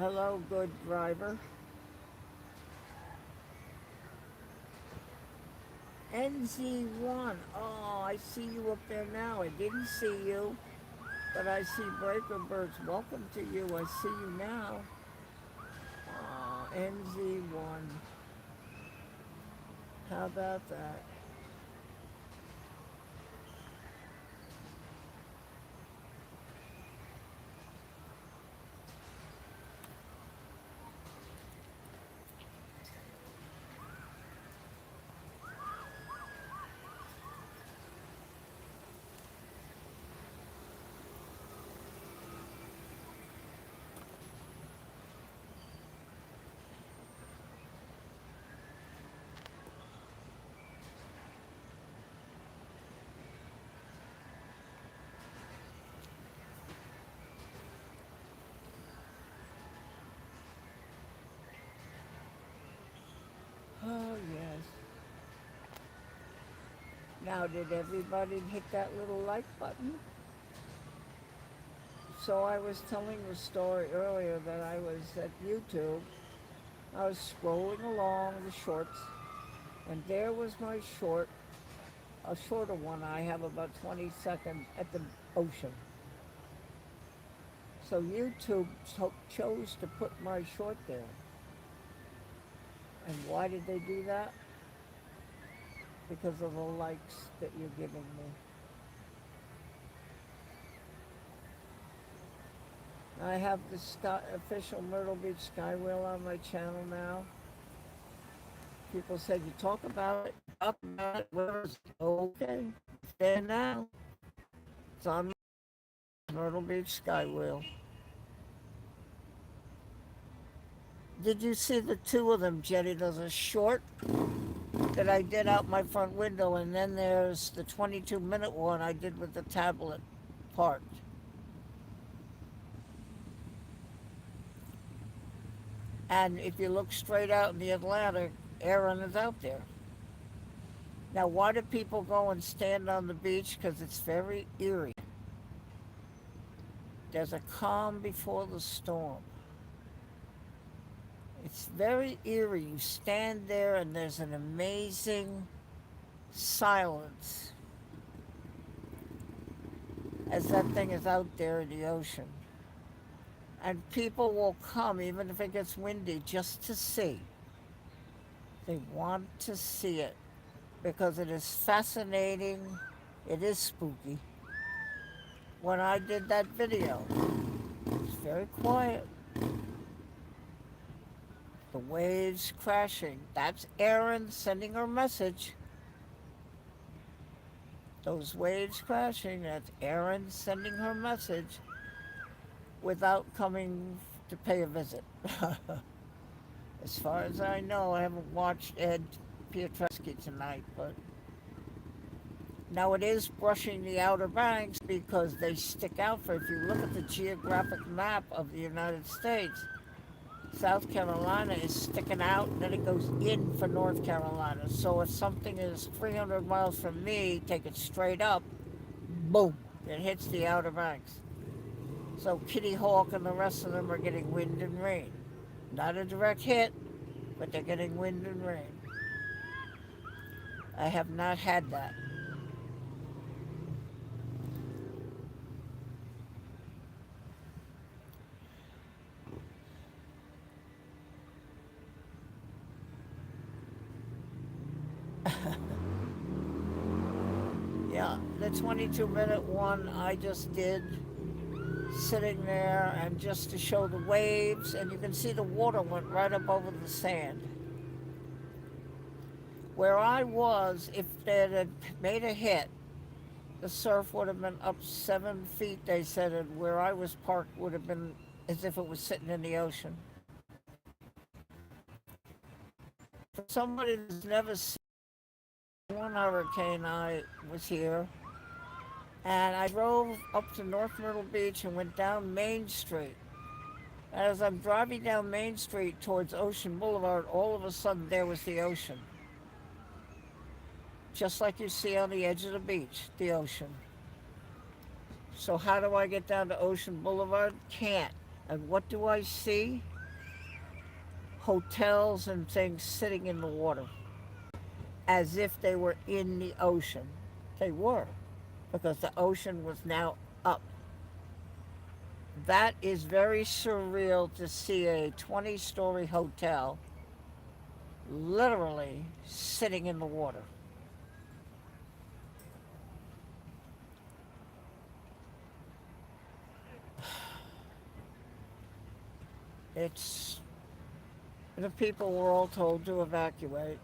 Hello, good driver. NZ1. Oh, I see you up there now. I didn't see you, but I see Breaker Birds. Welcome to you. I see you now. Oh, NZ1. How about that? Oh, yes. Now, did everybody hit that little like button? So I was telling the story earlier that I was at YouTube. I was scrolling along the shorts, and there was my short, a shorter one. I have about 20 seconds at the ocean. So YouTube chose to put my short there. And why did they do that? Because of the likes that you're giving me. I have the official Myrtle Beach Skywheel on my channel now. People said, you talk about it, talk about it, where is it? Okay, it's there now. It's on Myrtle Beach Skywheel. Did you see the two of them, Jenny? There's a short that I did out my front window, and then there's the 22-minute one I did with the tablet part. And if you look straight out in the Atlantic, Aaron is out there. Now, why do people go and stand on the beach? Because it's very eerie. There's a calm before the storm. It's very eerie. You stand there and there's an amazing silence as that thing is out there in the ocean. And people will come, even if it gets windy, just to see. They want to see it because it is fascinating. It is spooky. When I did that video, it's very quiet. The waves crashing. That's Erin sending her message. Those waves crashing, that's Erin sending her message without coming to pay a visit. As far as I know, I haven't watched Ed Piotrowski tonight, but now it is brushing the Outer Banks because they stick out for, if you look at the geographic map of the United States, South Carolina is sticking out and then it goes in for North Carolina. So if something is 300 miles from me, take it straight up, boom, it hits the Outer Banks. So Kitty Hawk and the rest of them are getting wind and rain. Not a direct hit, but they're getting wind and rain. I have not had that. Yeah, the 22-minute one I just did, sitting there, and just to show the waves, and you can see the water went right up over the sand. Where I was, if they had made a hit, the surf would have been up 7 feet, they said, and where I was parked would have been as if it was sitting in the ocean. For somebody that's never seen one hurricane, I was here, and I drove up to North Myrtle Beach and went down Main Street. As I'm driving down Main Street towards Ocean Boulevard, all of a sudden there was the ocean. Just like you see on the edge of the beach, the ocean. So how do I get down to Ocean Boulevard? Can't. And what do I see? Hotels and things sitting in the water, as if they were in the ocean. They were, because the ocean was now up. That is very surreal to see a 20-story hotel literally sitting in the water. It's, the people were all told to evacuate.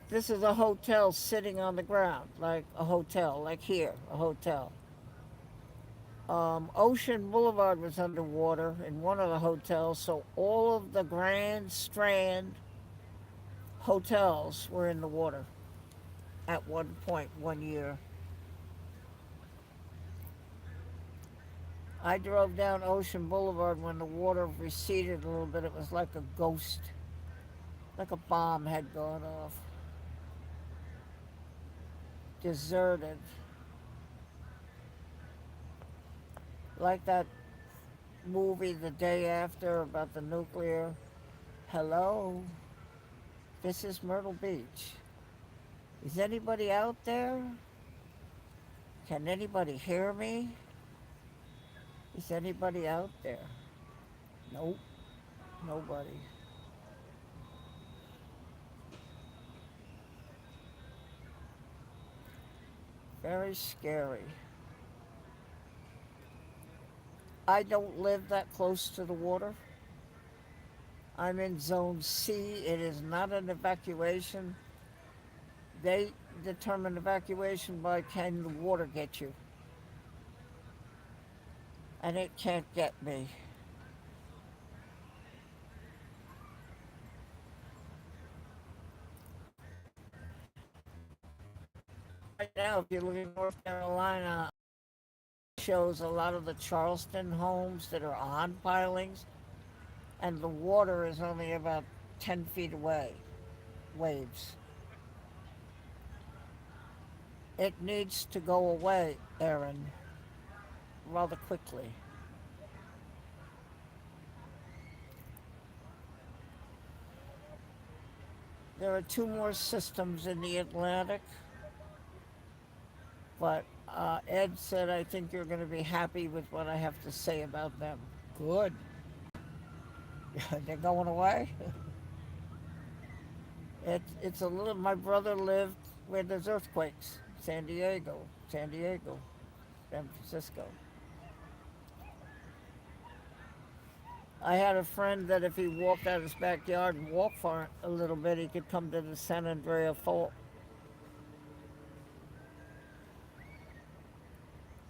This is a hotel sitting on the ground, like a hotel, like here, a hotel. Ocean Boulevard was underwater in one of the hotels, so all of the Grand Strand hotels were in the water at one point, one year. I drove down Ocean Boulevard when the water receded a little bit. It was like a ghost, like a bomb had gone off. Deserted. Like that movie The Day After about the nuclear. Hello, this is Myrtle Beach. Is anybody out there? Can anybody hear me? Is anybody out there? Nope, nobody. Very scary. I don't live that close to the water. I'm in Zone C. It is not an evacuation. They determine evacuation by can the water get you. And it can't get me. Right now, if you live in North Carolina, shows a lot of the Charleston homes that are on pilings, and the water is only about 10 feet away, waves. It needs to go away, Aaron, rather quickly. There are two more systems in the Atlantic, but Ed said, I think you're going to be happy with what I have to say about them. Good. They're going away. It's a little. My brother lived where there's earthquakes. San Diego, San Francisco. I had a friend that if he walked out his backyard and walked for a little bit, he could come to the San Andrea Fault.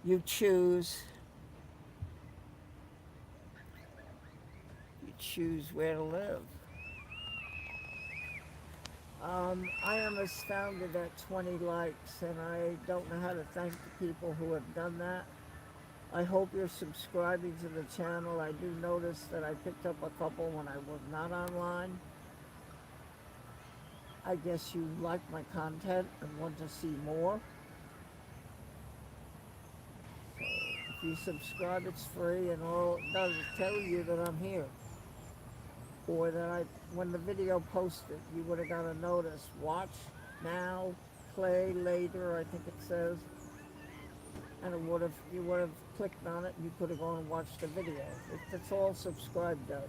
You choose. You choose where to live. I am astounded at 20 likes, and I don't know how to thank the people who have done that. I hope you're subscribing to the channel. I do notice that I picked up a couple when I was not online. I guess you like my content and want to see more. So if you subscribe, it's free, and all it does is tell you that I'm here. Or that when the video posted, you would have got a notice. Watch now, play later, I think it says. And you would have clicked on it and you could have gone and watched the video. That's all subscribe does.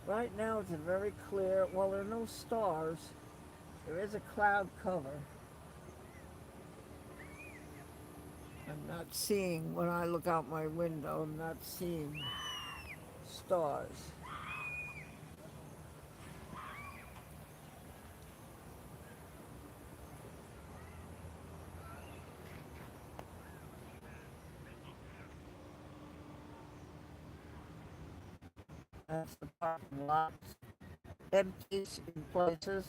Right now it's a very clear, well, there are no stars. There is a cloud cover. I'm not seeing, when I look out my window, I'm not seeing stars. That's the parking lot. Empty in places.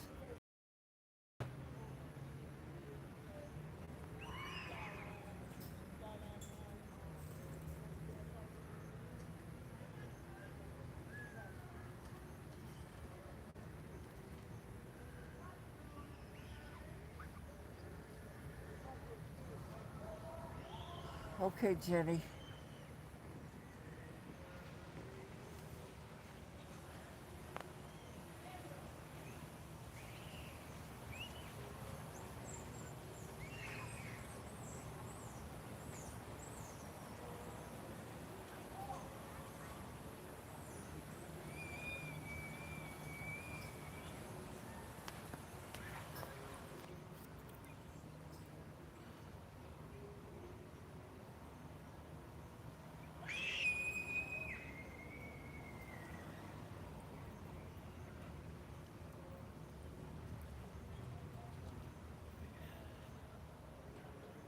Okay, Jenny.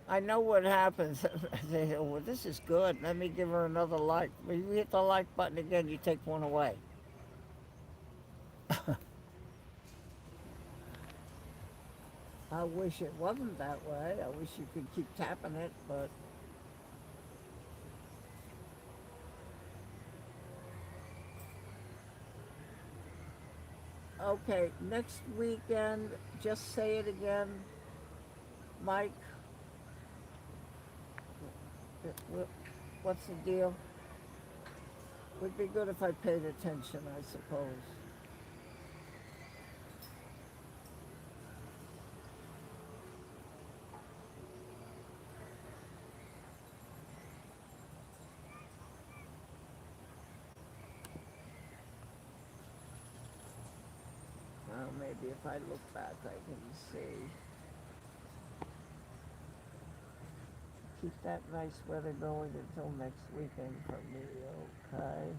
I know what happens. They say, well, this is good. Let me give her another like. When you hit the like button again, you take one away. I wish it wasn't that way. I wish you could keep tapping it, but okay. Next weekend, just say it again, Mike. What's the deal? Would be good if I paid attention, I suppose. Well, maybe if I look back, I can see. Keep that nice weather going until next weekend for me, okay?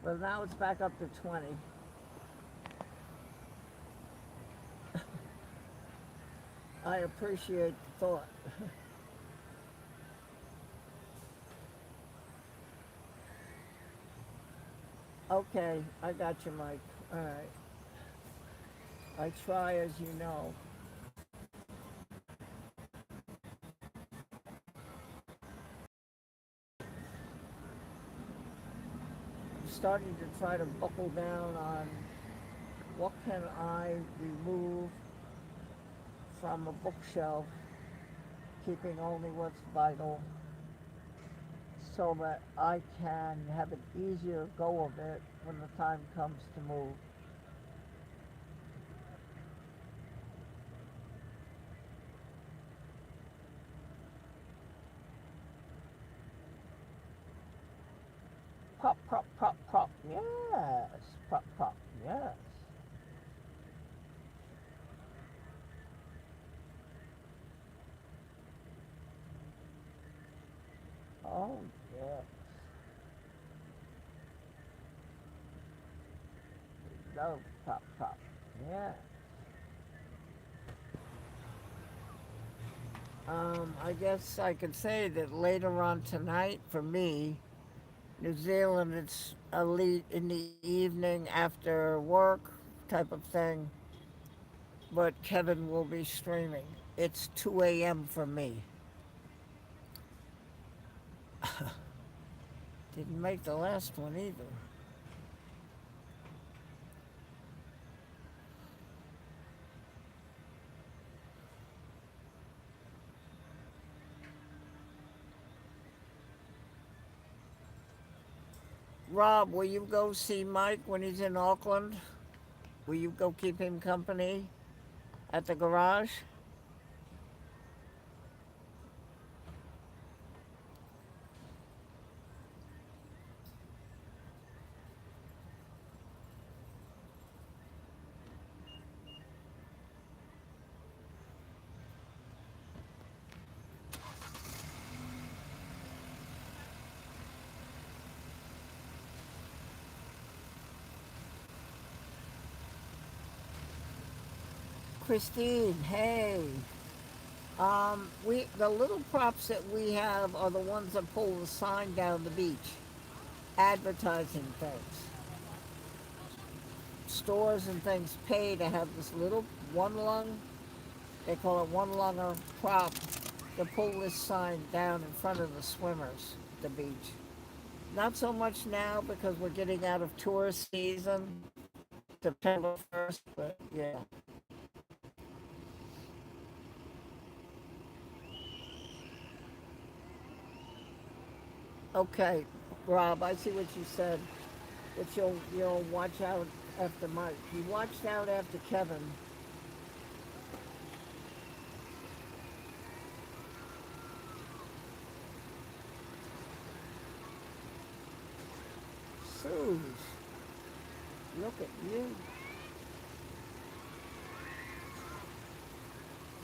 Well, now it's back up to 20. I appreciate the thought. Okay, I got you, Mike. All right. I try, as you know. I'm starting to try to buckle down on what can I remove from a bookshelf, keeping only what's vital, so that I can have an easier go of it when the time comes to move. Pop, pop, pop, pop. Yes. Pop, pop. Yes. Oh, yes. Love pop, pop. Yeah. I guess I could say that later on tonight for me, New Zealand, it's elite in the evening after work type of thing, but Kevin will be streaming. It's 2 a.m. for me. Didn't make the last one either. Rob, will you go see Mike when he's in Auckland? Will you go keep him company at the garage? Christine, hey. We the little props that we have are the ones that pull the sign down the beach, advertising things. Stores and things pay to have this little one lung. They call it one lunger prop to pull this sign down in front of the swimmers, at the beach. Not so much now because we're getting out of tourist season, September 1st, but yeah. Okay, Rob, I see what you said. That you'll watch out after Mike. You watched out after Kevin. Suze, look at you.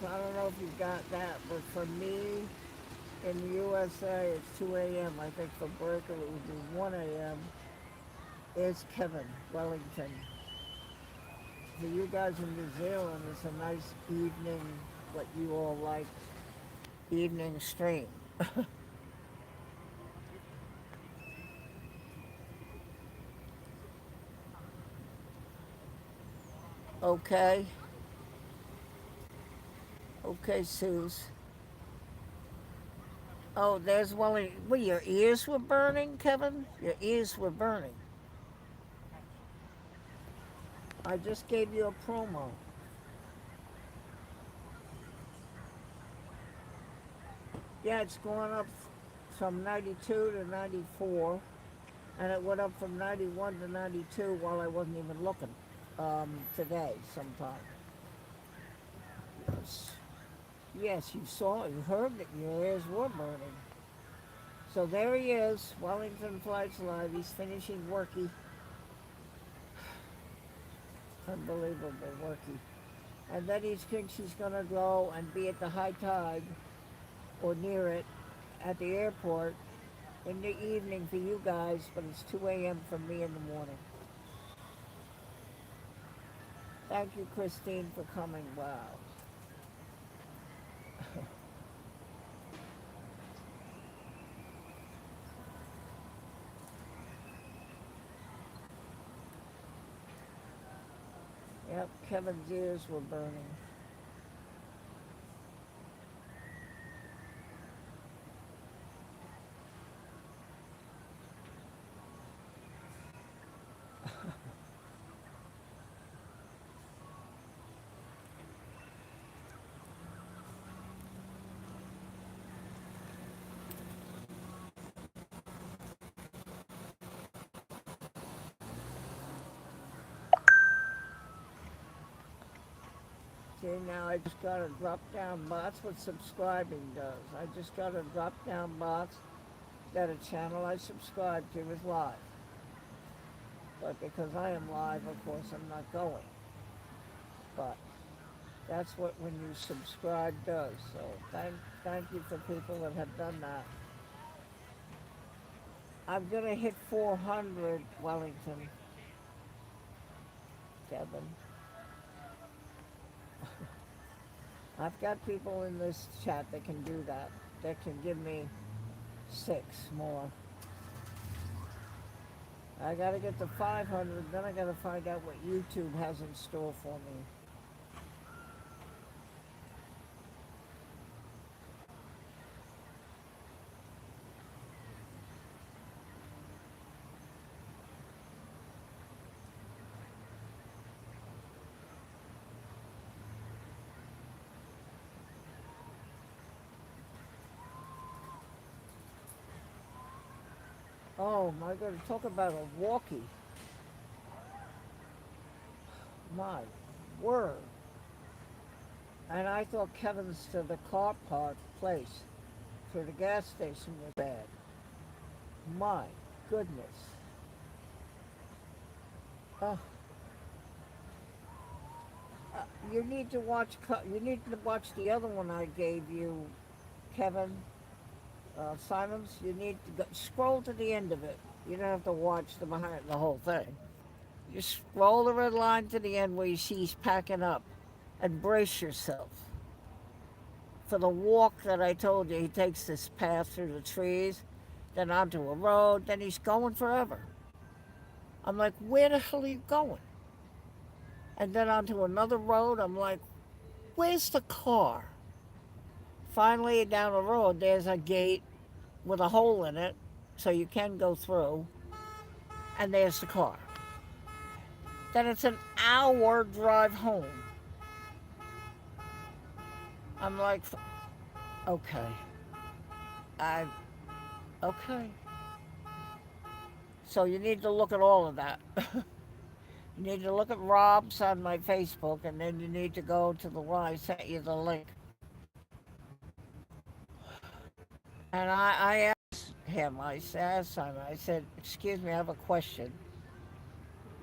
So I don't know if you got that, but for me, in the USA, it's 2 a.m. I think for Berkeley it would be 1 a.m. Is Kevin Wellington. For you guys in New Zealand, it's a nice evening, what you all like, evening stream. Okay, okay, Suze. Oh, there's Wellington. What, your ears were burning, Kevin? Your ears were burning. I just gave you a promo. Yeah, it's going up from 92 to 94, and it went up from 91 to 92 while I wasn't even looking today sometime. Yes. Yes, you saw, you heard that your ears were burning. So there he is, Wellington Flights Live. He's finishing worky. Unbelievable worky. And then he thinks he's going to go and be at the high tide or near it at the airport in the evening for you guys, but it's 2 a.m. for me in the morning. Thank you, Christine, for coming. Wow. Yep, Kevin's ears were burning. See, now I just got a drop down box. That's what subscribing does. I just got a drop down box that a channel I subscribe to is live. But because I am live, of course, I'm not going. But that's what when you subscribe does. So thank you for people that have done that. I'm gonna hit 400, Wellington, Kevin. I've got people in this chat that can do that. That can give me 6 more. I gotta get to 500, then I gotta find out what YouTube has in store for me. Oh my God, talk about a walkie. My word. And I thought Kevin's to the car park place for the gas station was bad. My goodness. Oh, you need to watch. You need to watch the other one I gave you, Kevin Simons. You need to scroll to the end of it. You don't have to watch the whole thing. You scroll the red line to the end where you see he's packing up, and brace yourself for the walk that I told you. He takes this path through the trees, then onto a road, then he's going forever. I'm like, where the hell are you going? And then onto another road. I'm like, where's the car? Finally, down the road, there's a gate with a hole in it, so you can go through, and there's the car. Then it's an hour drive home. I'm like, okay, I, okay. So you need to look at all of that. You need to look at Rob's on my Facebook, and then you need to go to the one I sent you the link. And I asked him, I said, excuse me, I have a question.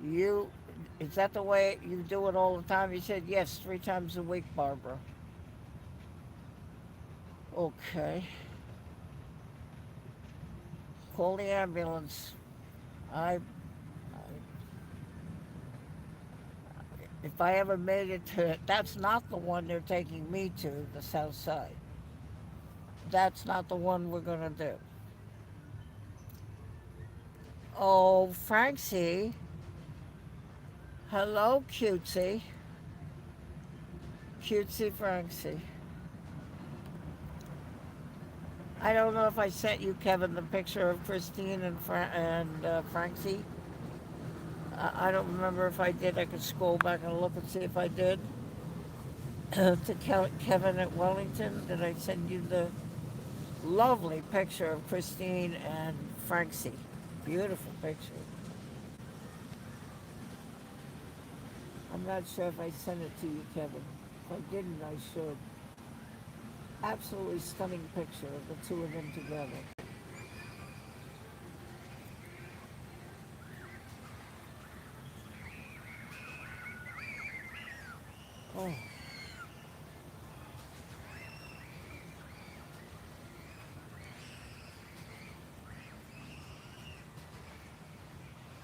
You, is that the way you do it all the time? He said, yes, 3 times a week, Barbara. Okay. Call the ambulance. I, if I ever made it to, that's not the one they're taking me to, the south side. That's not the one we're gonna do. Oh, Francie. Hello, cutesy. Cutesy Francie. I don't know if I sent you, Kevin, the picture of Christine and Francie. I don't remember if I did. I could scroll back and look and see if I did. To Kevin at Wellington, did I send you the lovely picture of Christine and Francie? Beautiful picture. I'm not sure if I sent it to you, Kevin. If I didn't, I should. Absolutely stunning picture of the two of them together. Oh,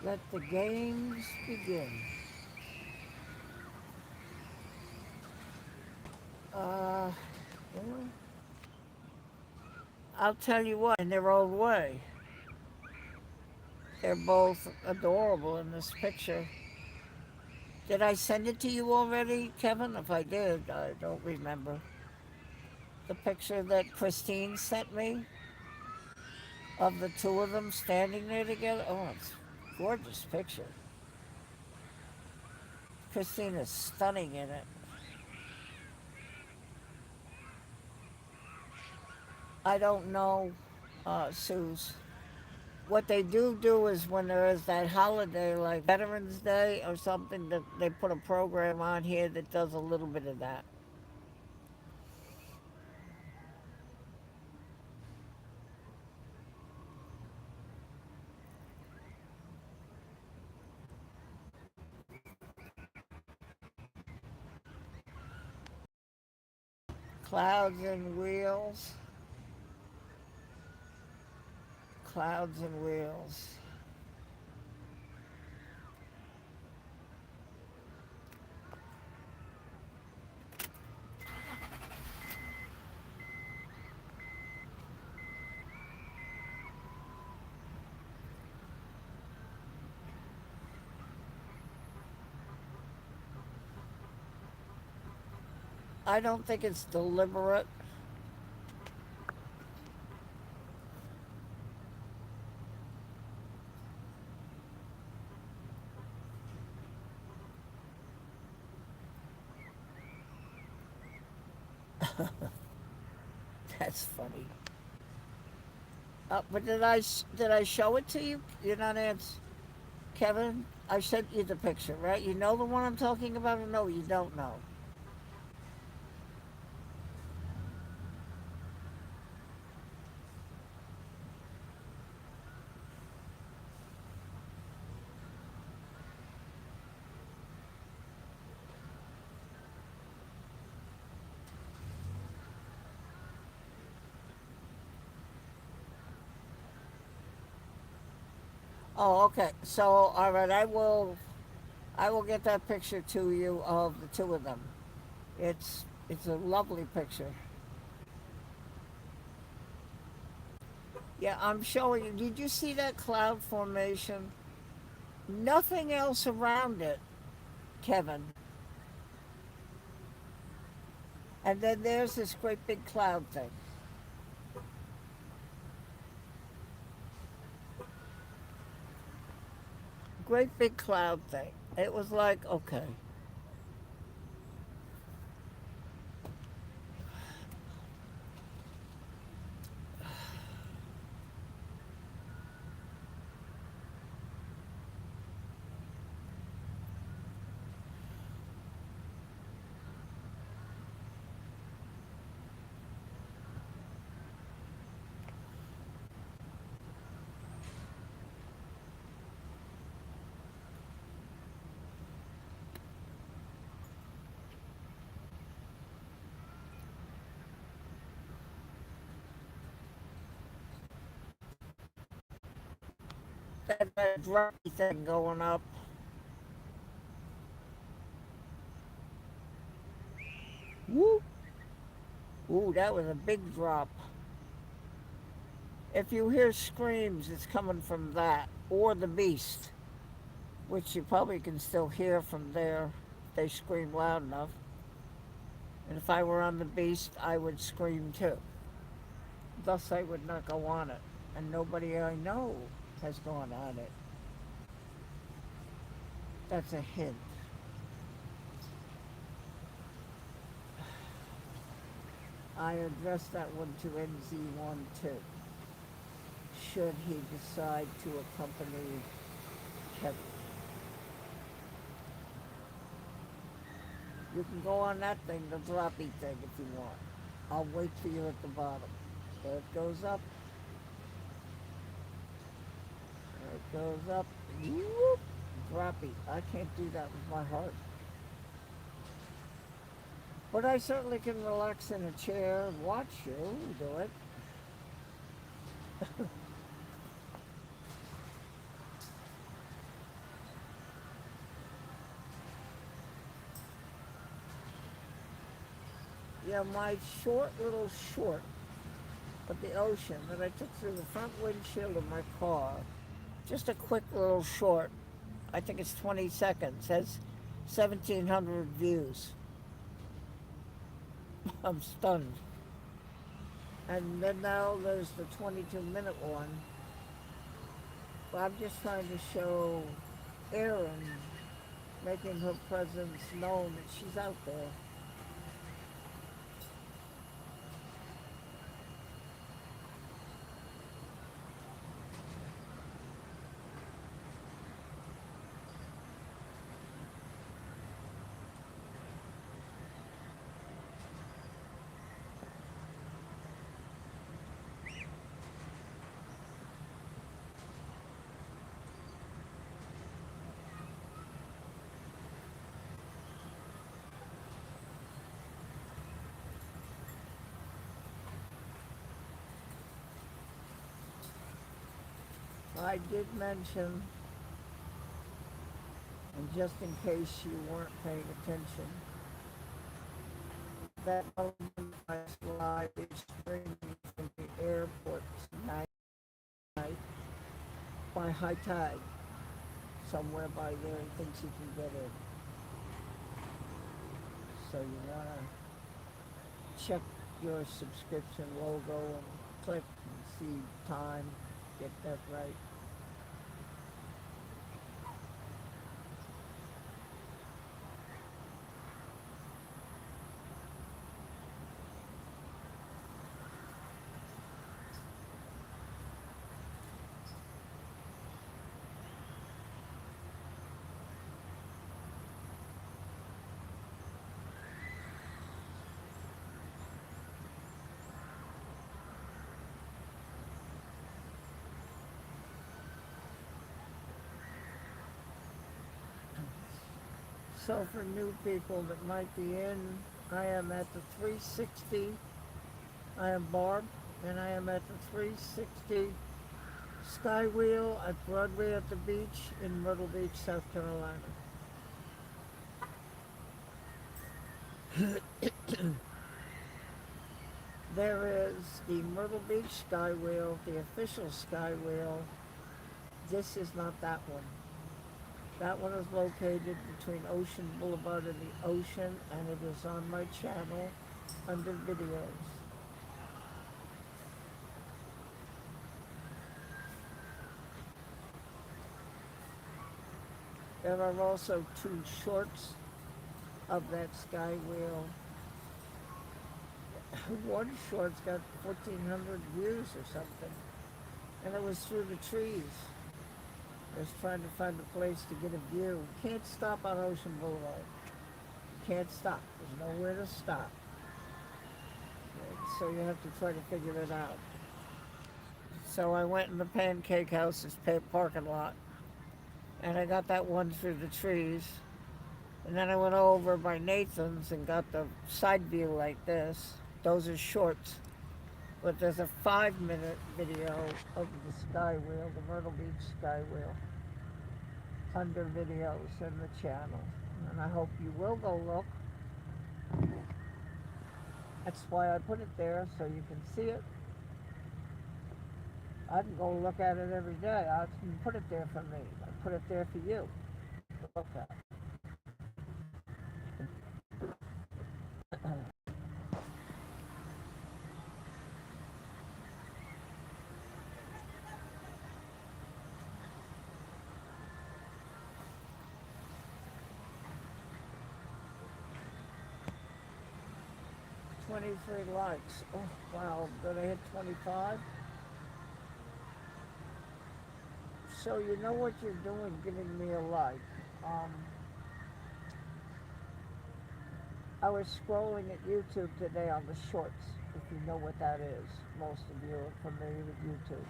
let the games begin. Uh, well, I'll tell you what, in their own way, they're both adorable in this picture. Did I send it to you already, Kevin? If I did, I don't remember. The picture that Christine sent me of the two of them standing there together. Oh, it's a gorgeous picture. Christine is stunning in it. I don't know, Suze. What they do is when there is that holiday like Veterans Day or something, that they put a program on here that does a little bit of that. Clouds and wheels, clouds and wheels. I don't think it's deliberate. That's funny. But did I show it to you? You're not answering, Kevin. I sent you the picture, right? You know the one I'm talking about, or no? You don't know. Oh, okay. So, all right, I will get that picture to you of the two of them. It's a lovely picture. Yeah, I'm showing you. Did you see that cloud formation? Nothing else around it, Kevin. And then there's this great big cloud thing. Great big cloud thing. It was like, okay. That droppy thing going up. Woo! Ooh, that was a big drop. If you hear screams, it's coming from that or the beast, which you probably can still hear from there. If they scream loud enough. And if I were on the beast, I would scream too. Thus, I would not go on it. And nobody I know has gone on it. That's a hint. I addressed that one to NZ1 too. Should he decide to accompany Kevin. You can go on that thing, the droppy thing, if you want. I'll wait for you at the bottom. There it goes up. There it goes up. Whoop! Droppy. I can't do that with my heart. But I certainly can relax in a chair and watch you do it. Yeah, my short little short of the ocean that I took through the front windshield of my car. Just a quick little short. I think it's 20 seconds. 1,700 views. I'm stunned. And then now there's the 22-minute one. But I'm just trying to show Erin making her presence known that she's out there. I did mention, and just in case you weren't paying attention, that my slide is streaming from the airport tonight by high tide. Somewhere by there he thinks he can get in. So you want to check your subscription logo and click and see time, get that right. So for new people that might be in, I am at the 360. I am Barb, and I am at the 360 Skywheel at Broadway at the beach in Myrtle Beach, South Carolina. There is the Myrtle Beach Skywheel, the official Skywheel. This is not that one. That one is located between Ocean Boulevard and the ocean, and it is on my channel under videos. There are also 2 shorts of that Skywheel. One short's got 1,400 views or something, and it was through the trees. I was trying to find a place to get a view. Can't stop on Ocean Boulevard. Can't stop. There's nowhere to stop. So you have to try to figure it out. So I went in the Pancake House's parking lot, and I got that one through the trees. And then I went over by Nathan's and got the side view like this. Those are shorts. But there's a 5-minute video of the Skywheel, the Myrtle Beach Skywheel, under videos in the channel. And I hope you will go look. That's why I put it there, so you can see it. I can go look at it every day. I can put it there for me. I put it there for you to look at. 23 likes. Oh, wow. Did I hit 25? So you know what you're doing giving me a like. I was scrolling at YouTube today on the shorts, if you know what that is. Most of you are familiar with YouTube.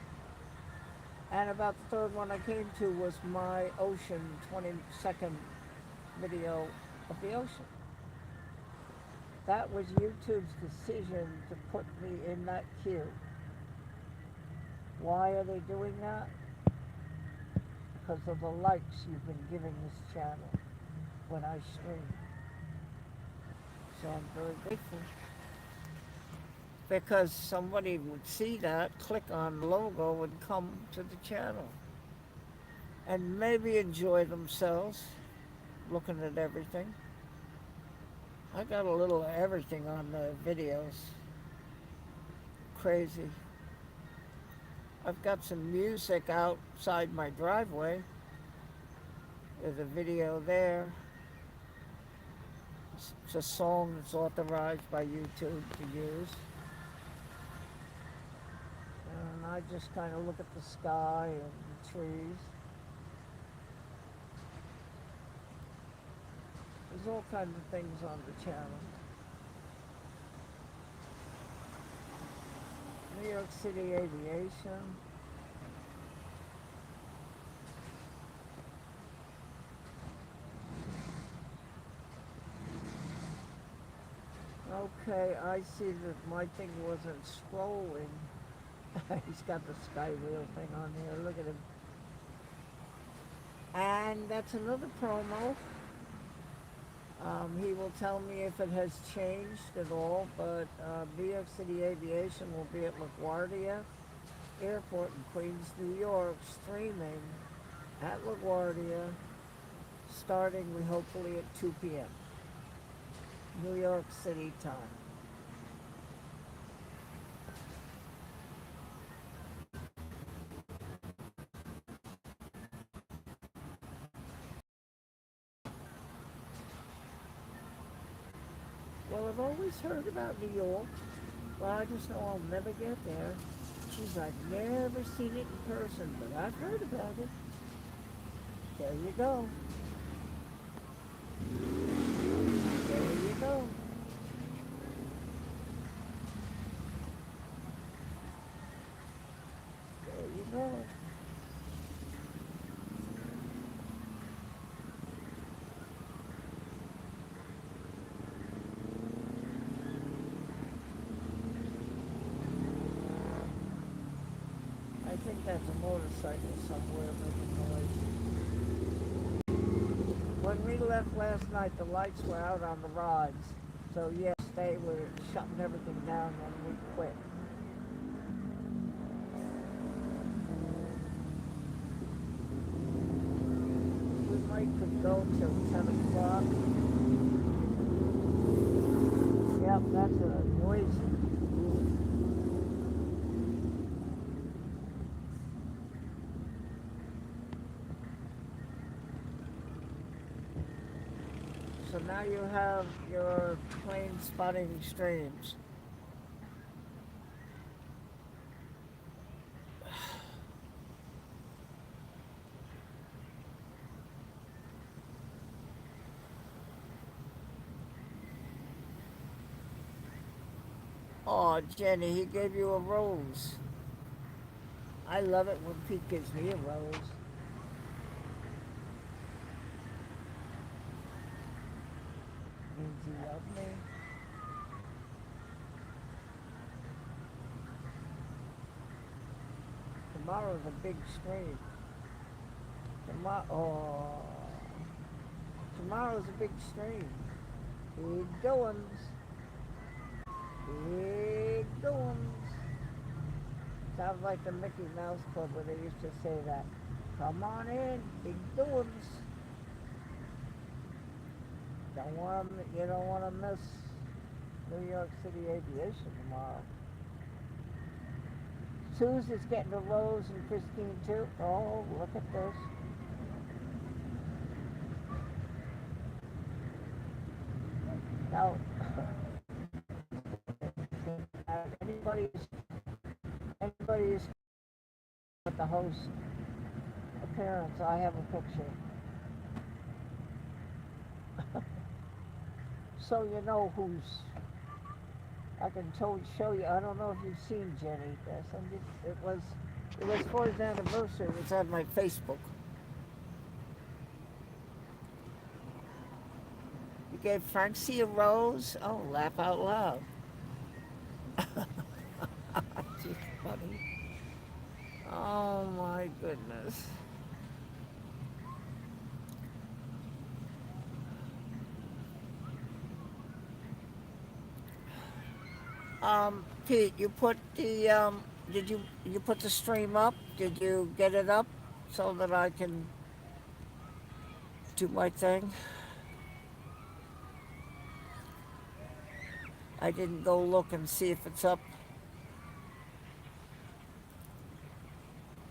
And about the third one I came to was my ocean 20-second video of the ocean. That was YouTube's decision to put me in that queue. Why are they doing that? Because of the likes you've been giving this channel when I stream. So I'm very grateful. Because somebody would see that, click on the logo, and come to the channel. And maybe enjoy themselves. looking at everything. I got a little of everything on the videos. Crazy. I've got some music outside my driveway. There's a video there. It's a song that's authorized by YouTube to use. And I just kind of look at the sky and the trees. There's all kinds of things on the channel. New York City Aviation. Okay, I see that my thing wasn't scrolling. He's got the Skywheel thing on here. Look at him. And that's another promo. He will tell me if it has changed at all, but New York City Aviation will be at LaGuardia Airport in Queens, New York, streaming at LaGuardia, starting hopefully at 2 p.m. New York City time. Well, I've always heard about New York, but I just know I'll never get there. She's like, never seen it in person, but I've heard about it. There you go. There you go. There you go. I think that's a motorcycle somewhere making noise. When we left last night, the lights were out on the rods. So yes, they were shutting everything down when we quit. We might could go till 10 o'clock. Yep, that's a noisy. So now you have your plane spotting streams. Oh, Jenny, he gave you a rose. I love it when Pete gives me a rose. Means he loves me. Tomorrow's a big stream. Tomorrow's a big stream. Big doings. Big doings. Sounds like the Mickey Mouse Club where they used to say that. Come on in, big doings. You don't want to miss New York City Aviation tomorrow. Susie's getting a rose and Christine too. Oh, look at this. Now, anybody's at the host appearance, I have a picture. So you know who's. I can show you. I don't know if you've seen Jenny. It was for his anniversary. It was on my Facebook. You gave Francie a rose? Oh, laugh out loud. She's funny. Oh my goodness. Pete, you put the did you put the stream up? Did you get it up so that I can do my thing? I didn't go look and see if it's up.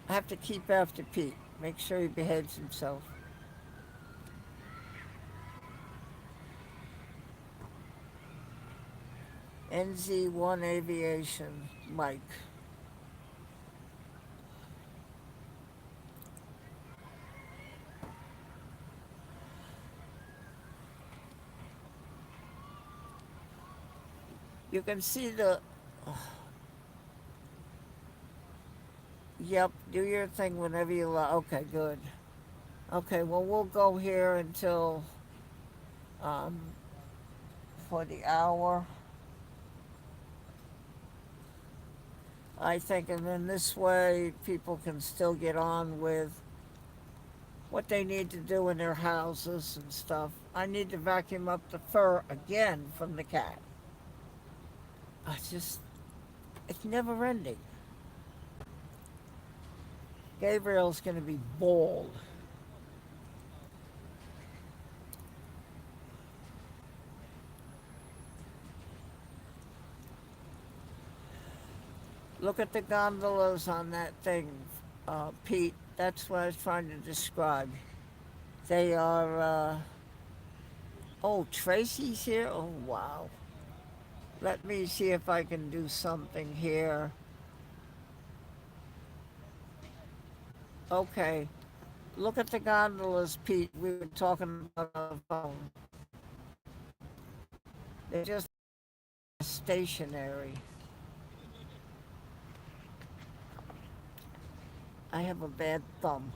I have to keep after Pete. Make sure he behaves himself. NZ1 Aviation, Mike. You can see the. Yep, do your thing whenever you like. Okay, good. Okay, well, we'll go here until um, for the hour, I think, and then this way people can still get on with what they need to do in their houses and stuff. I need to vacuum up the fur again from the cat. I just, it's never ending. Gabriel's going to be bald. Look at the gondolas on that thing, Pete. That's what I was trying to describe. They are, oh, Tracy's here? Oh, wow. Let me see if I can do something here. Okay. Look at the gondolas, Pete. We were talking about on the phone. They're just stationary. I have a bad thumb.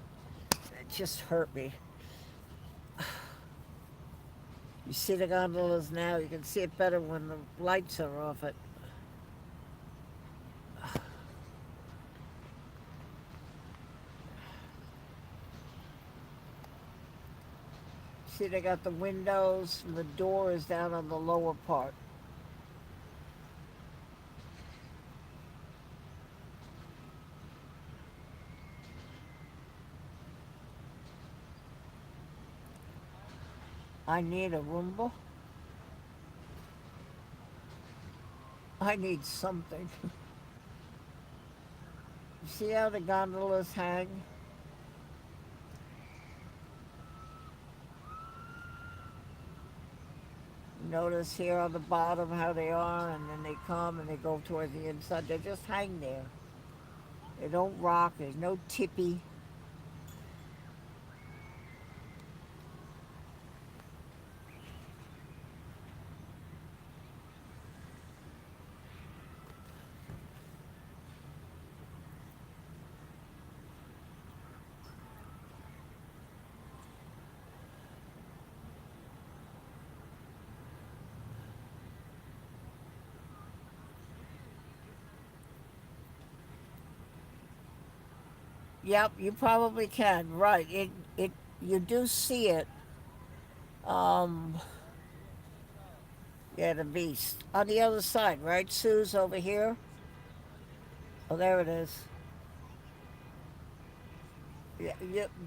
It just hurt me. You see the gondolas now? You can see it better when the lights are off it. See, they got the windows, and the door is down on the lower part. I need a Roomba. I need something. You see how the gondolas hang? Notice here on the bottom how they are, and then they come and they go towards the inside. They just hang there. They don't rock. There's no tippy. Yep, you probably can. Right. It you do see it. Um yeah, the beast. On the other side, right? Sue's over here. Oh, there it is. Yeah,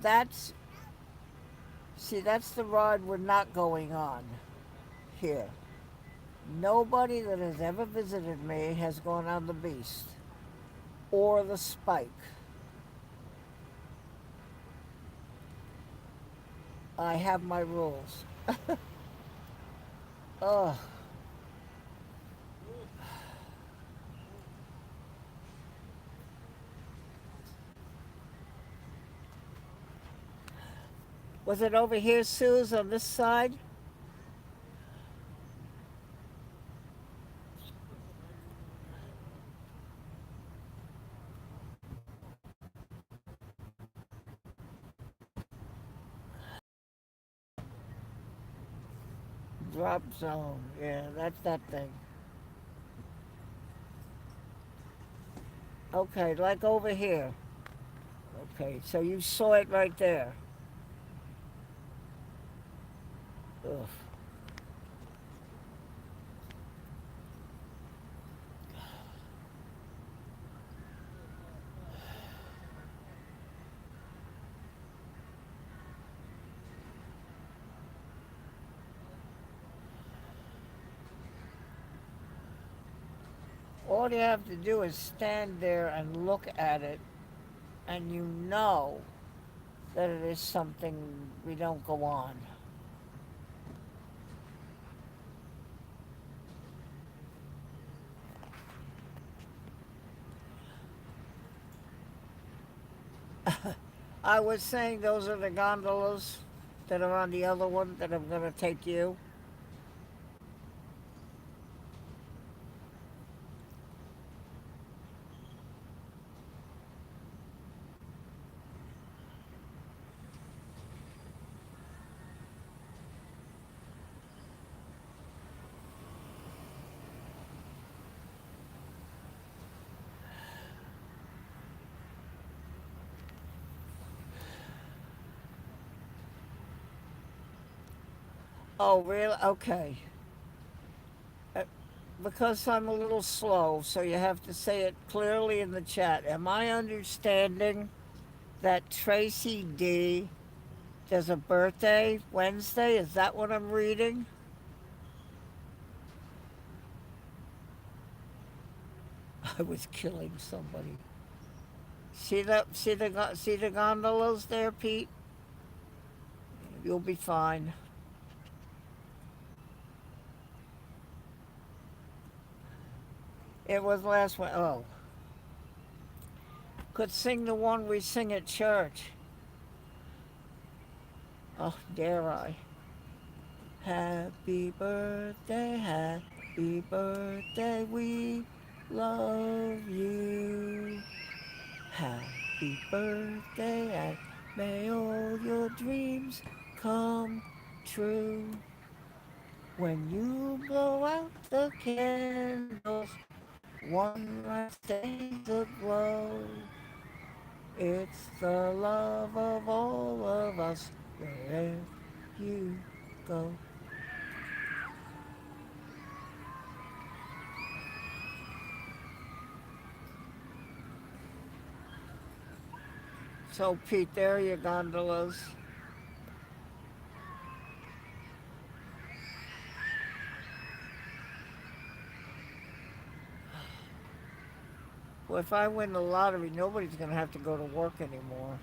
that's see, that's the ride we're not going on here. Nobody that has ever visited me has gone on the beast or the spike. I have my rules. Ugh. Was it over here, Sue's, on this side? Drop zone. Yeah, that's that thing. Okay, like over here. Okay, so you saw it right there. Ugh. All you have to do is stand there and look at it, and you know that it is something we don't go on. I was saying those are the gondolas that are on the other one that I'm going to take you. Oh, really? Okay. Uh, because I'm a little slow, so you have to say it clearly in the chat. Am I understanding that Tracy D does a birthday Wednesday? Is that what I'm reading? I was killing somebody. See the gondolas there, Pete? You'll be fine. It was last one. Oh, could sing the one we sing at church. Oh, dare I? Happy birthday, we love you. Happy birthday, and may all your dreams come true. When you blow out the candles, one last stays aglow. It's the love of all of us wherever you go. So, Pete, there are your gondolas. Well, if I win the lottery, nobody's going to have to go to work anymore.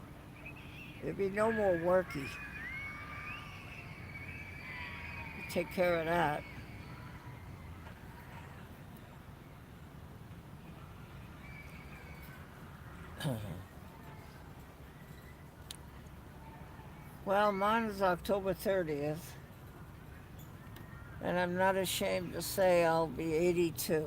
There'd be no more worky. Take care of that. Well, mine is October 30th, and I'm not ashamed to say I'll be 82.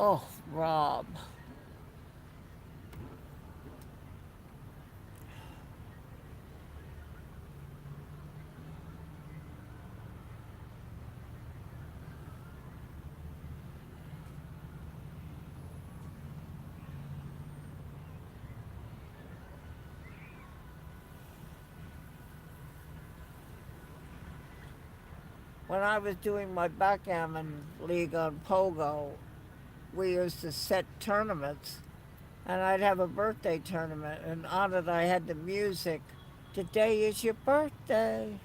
Oh, Rob. When I was doing my backgammon league on Pogo, we used to set tournaments, and I'd have a birthday tournament, and on it I had the music. Today is your birthday.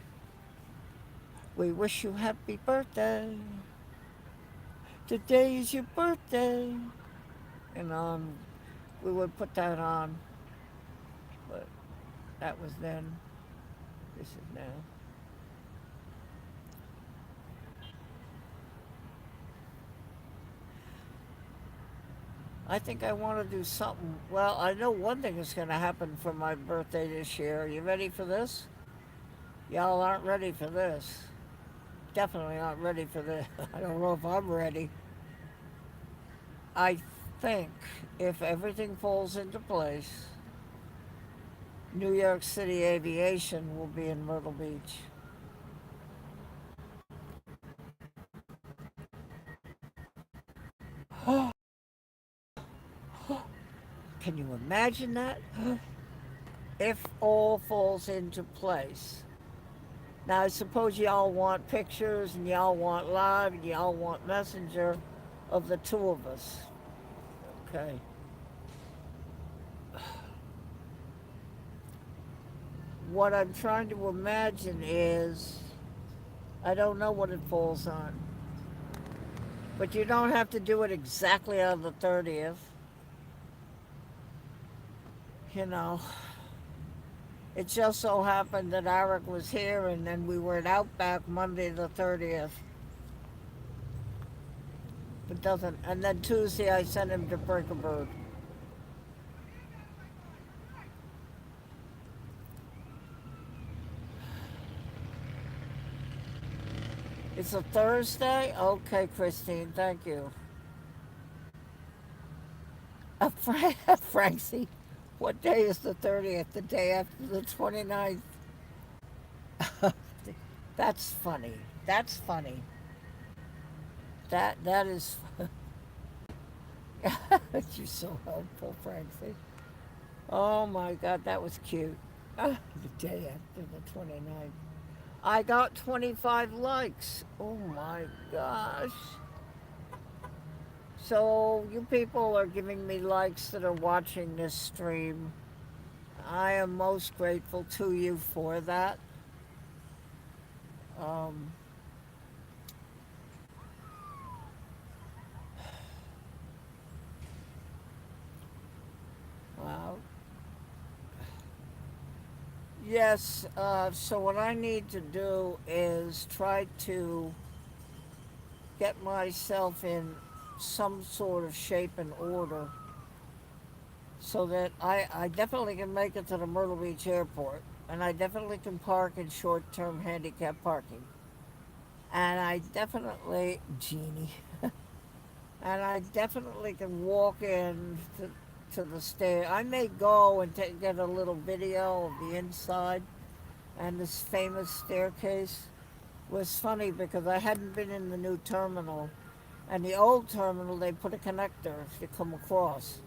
We wish you happy birthday. Today is your birthday. And we would put that on, but that was then. This is now. I think I want to do something. Well, I know one thing is going to happen for my birthday this year. Are you ready for this? Y'all aren't ready for this. Definitely aren't ready for this. I don't know if I'm ready. I think if everything falls into place, New York City Aviation will be in Myrtle Beach. Can you imagine that? If all falls into place. Now, I suppose y'all want pictures and y'all want live and y'all want messenger of the two of us. Okay. what I'm trying to imagine is I don't know what it falls on. But you don't have to do it exactly on the 30th. You know, it just so happened that Eric was here and then we were at Outback Monday the 30th. It doesn't. And then Tuesday I sent him to Break a Bird. It's a Thursday? Okay, Christine, thank you. Francie, what day is the 30th? The day after the 29th? That's funny. That's funny. That is. You're so helpful, Francie. Oh my God, that was cute. The day after the 29th. I got 25 likes. Oh my gosh. So, you people are giving me likes that are watching this stream. I am most grateful to you for that. Um, wow. Yes, so what I need to do is try to get myself in some sort of shape and order so that I definitely can make it to the Myrtle Beach airport and I definitely can park in short-term handicap parking. And I definitely, Jeannie, and I definitely can walk in to the stair. I may go and get a little video of the inside and this famous staircase was funny because I hadn't been in the new terminal. And the old terminal, they put a connector to come across.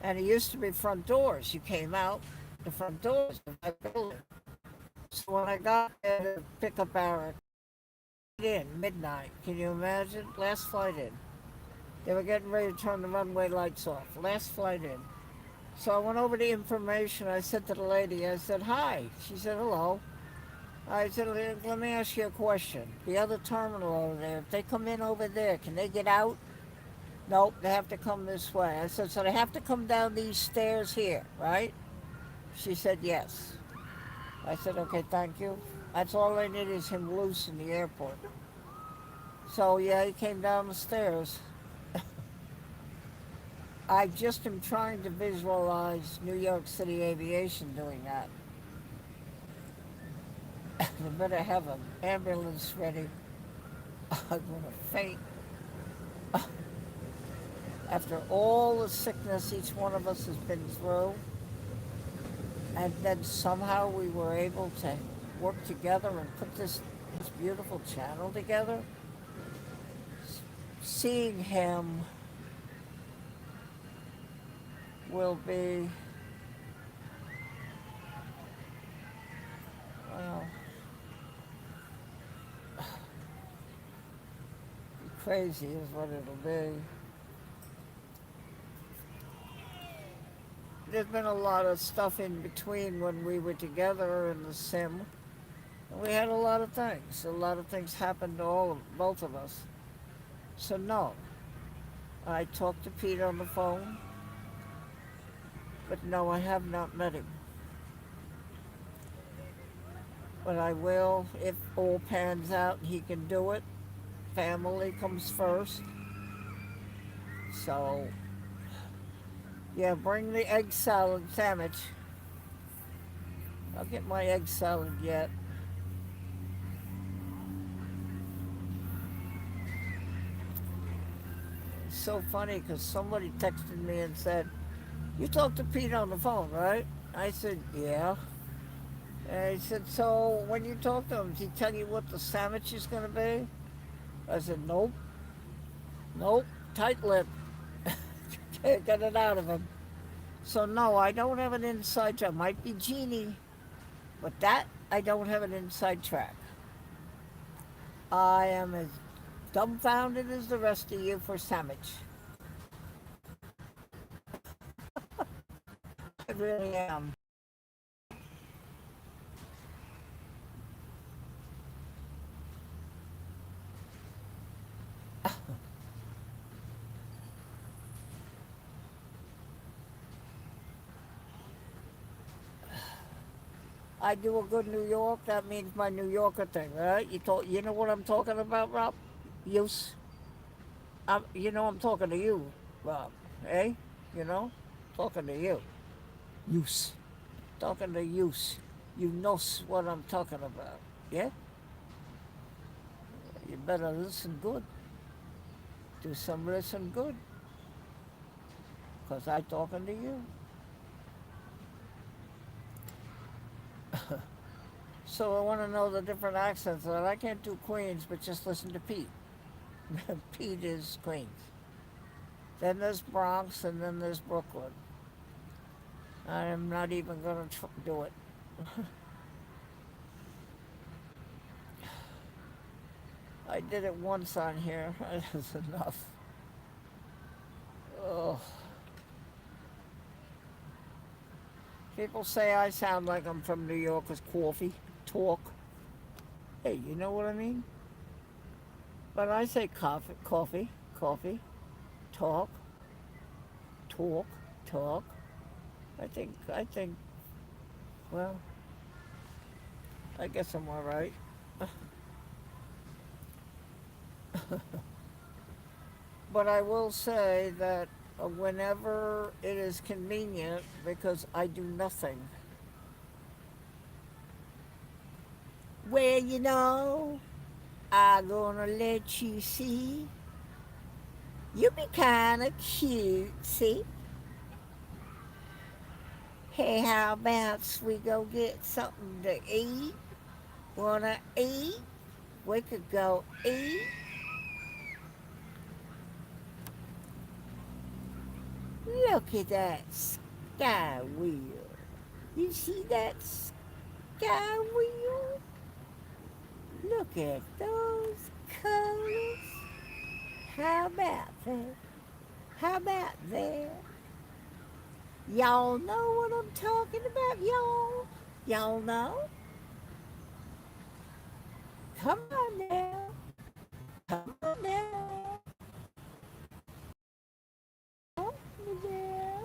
And it used to be front doors. You came out the front doors of that building. So when I got there to pick up Eric, in midnight, can you imagine? Last flight in. They were getting ready to turn the runway lights off. Last flight in. So I went over the information. I said to the lady, I said, hi. She said, hello. I said, let me ask you a question. The other terminal over there, if they come in over there, can they get out? Nope, they have to come this way. I said, so they have to come down these stairs here, right? She said, yes. I said, okay, thank you. That's all I need is him loose in the airport. So, yeah, he came down the stairs. I just am trying to visualize New York City Aviation doing that. They better have an ambulance ready. I'm going to faint. After all the sickness each one of us has been through, and then somehow we were able to work together and put this beautiful channel together. Seeing him will be, well, crazy is what it'll be. There's been a lot of stuff in between when we were together in the sim. And we had a lot of things. A lot of things happened to both of us. So no, I talked to Pete on the phone, but no, I have not met him. But I will if all pans out and he can do it. Family comes first. So, yeah, bring the egg salad sandwich. I'll get my egg salad yet. It's so funny because somebody texted me and said, you talked to Pete on the phone, right? I said, yeah. And he said, so when you talk to him, did he tell you what the sandwich is going to be? I said, nope. Nope. Tight lip. Can't get it out of him. So no, I don't have an inside track. Might be Jeannie, but that I don't have an inside track. I am as dumbfounded as the rest of you for sandwich. I really am. I do a good New York. That means my New Yorker thing, right? You know what I'm talking about, Rob? Use. You know I'm talking to you, Rob. Eh? You know, talking to you. Use. Talking to use. You knows what I'm talking about. Yeah. You better listen good. Do some listen good, cause I talking to you. So I want to know the different accents. And I can't do Queens, but just listen to Pete. Pete is Queens. Then there's Bronx, and then there's Brooklyn. I'm not even going to do it. I did it once on here. That's enough. Oh, people say I sound like I'm from New York with coffee talk. Hey, you know what I mean? But I say coffee, coffee, coffee, talk, talk, talk. I think. Well, I guess I'm all right. But I will say that whenever it is convenient, because I do nothing. Well, I'm gonna let you see. You be kinda cute, see? Hey, how about we go get something to eat? Wanna eat? We could go eat. Look at that sky wheel. You see that sky wheel? Look at those colors. How about that? How about that? Y'all know what I'm talking about, y'all? Y'all know? Come on now. Come on now. Yeah.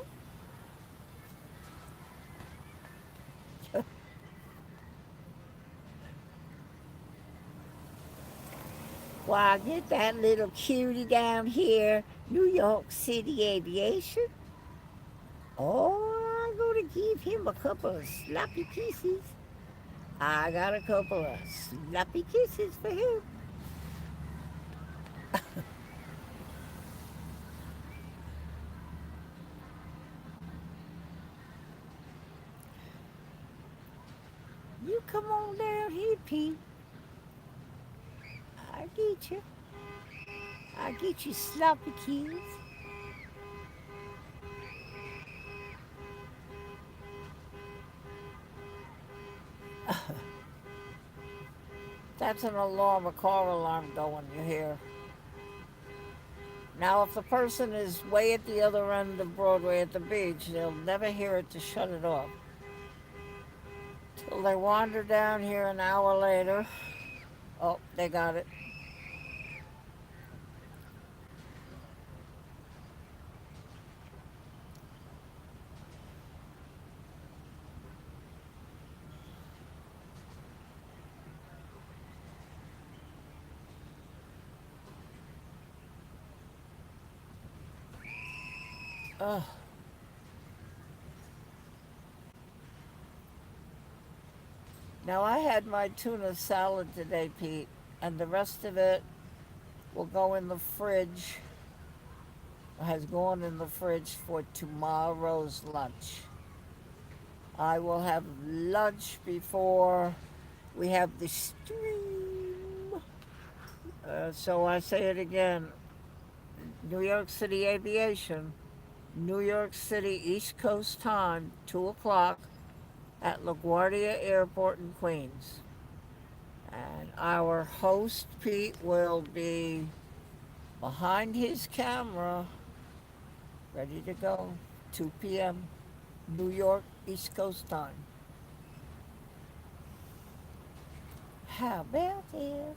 Why, get that little cutie down here, New York City Aviation. Oh, I'm going to give him a couple of sloppy kisses. I got a couple of sloppy kisses for him. You come on down here, Pete. I get you. I get you sloppy kids. That's an alarm, a car alarm going, you hear. Now, if the person is way at the other end of Broadway at the beach, they'll never hear it to shut it off. Till they wander down here an hour later. Oh, they got it. Ugh. Now, I had my tuna salad today, Pete, and the rest of it will go in the fridge, has gone in the fridge for tomorrow's lunch. I will have lunch before we have the stream. So I say it again, New York City Aviation, New York City East Coast time, 2 o'clock at LaGuardia Airport in Queens. And our host, Pete, will be behind his camera, ready to go, 2 p.m. New York East Coast time. How about that?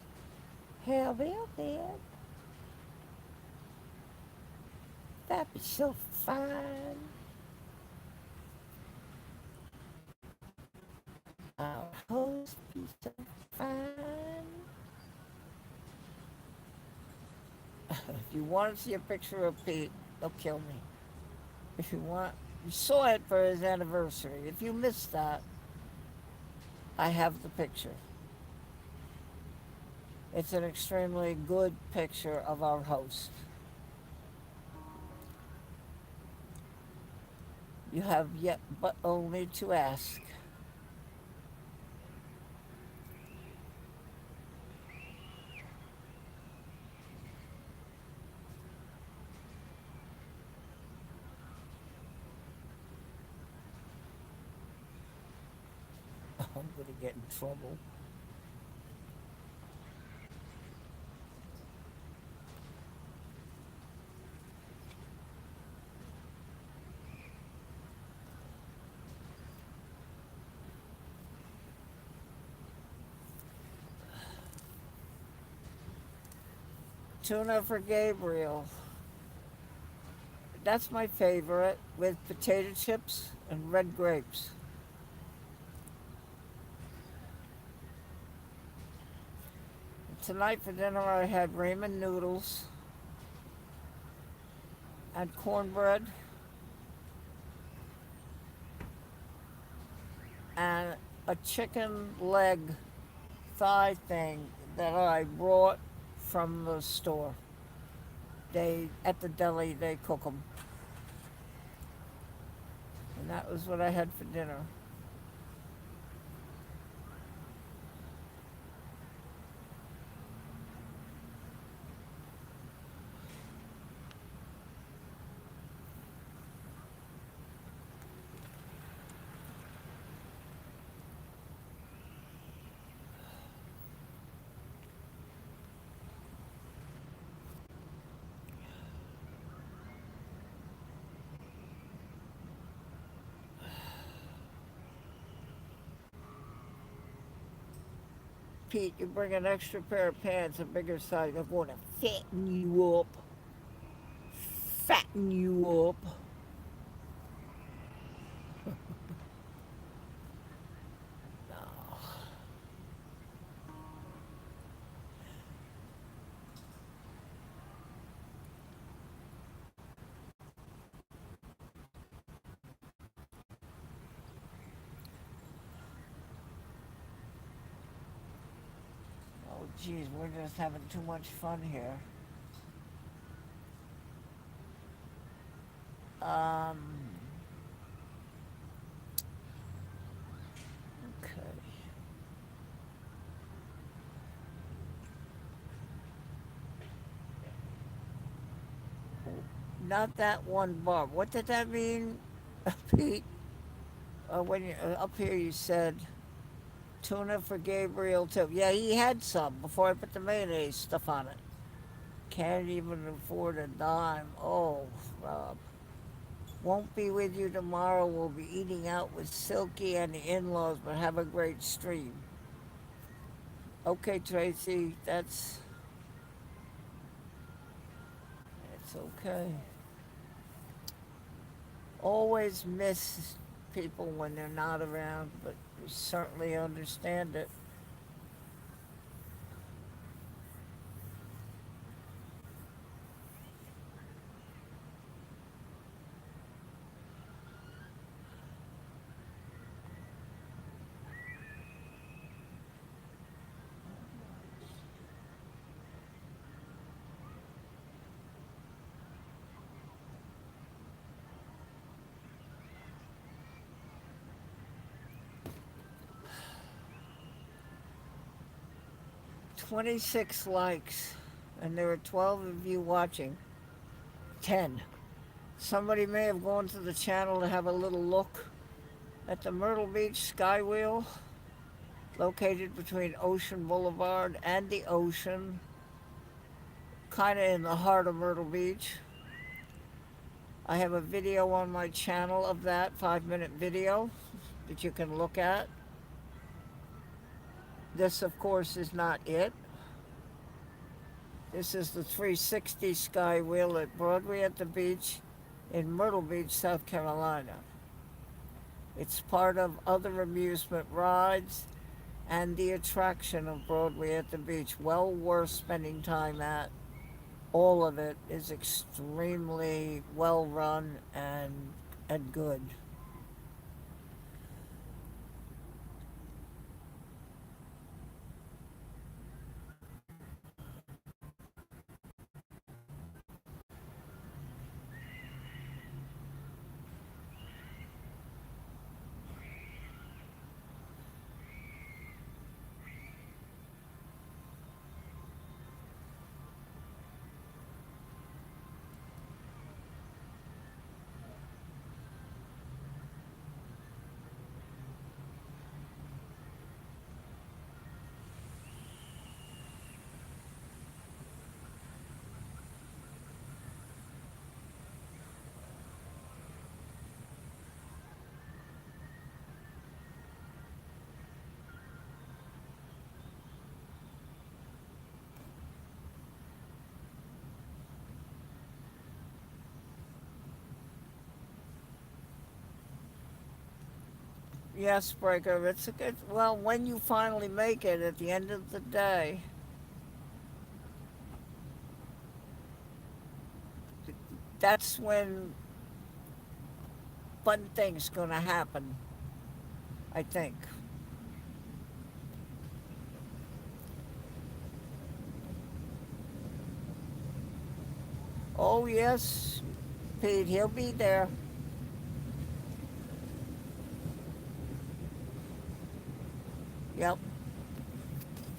How about that? That'd be so fine. Our host piece of fun. If you want to see a picture of Pete, they'll kill me. If you want, you saw it for his anniversary. If you missed that, I have the picture. It's an extremely good picture of our host. You have yet but only to ask. I'm going to get in trouble. Tuna for Gabriel. That's my favorite with potato chips and red grapes. Tonight for dinner I had ramen noodles and cornbread and a chicken leg thigh thing that I brought from the store. They at the deli they cook them, and that was what I had for dinner. Pete, you bring an extra pair of pants, a bigger size. I'm going to fatten you up. Fatten you up. No. Oh, geez, we're just having too much fun here. Um, okay. Not that one bar. What did that mean, Pete? When you up here, you said tuna for Gabriel too. Yeah, he had some before I put the mayonnaise stuff on it. Can't even afford a dime. Oh, Rob. Won't be with you tomorrow. We'll be eating out with Silky and the in-laws, but have a great stream. Okay, Tracy, it's okay. Always miss people when they're not around, but we certainly understand it. 26 likes, and there are 12 of you watching. 10. Somebody may have gone to the channel to have a little look at the Myrtle Beach Skywheel, located between Ocean Boulevard and the ocean, kind of in the heart of Myrtle Beach. I have a video on my channel of that 5-minute video that you can look at. This, of course, is not it. This is the 360 Skywheel at Broadway at the beach in Myrtle Beach, South Carolina. It's part of other amusement rides and the attraction of Broadway at the beach. Well worth spending time at. All of it is extremely well run and good. Yes, Breaker, it's a good. Well, when you finally make it at the end of the day, that's when fun things gonna happen. I think. Oh yes, Pete, he'll be there. Yep.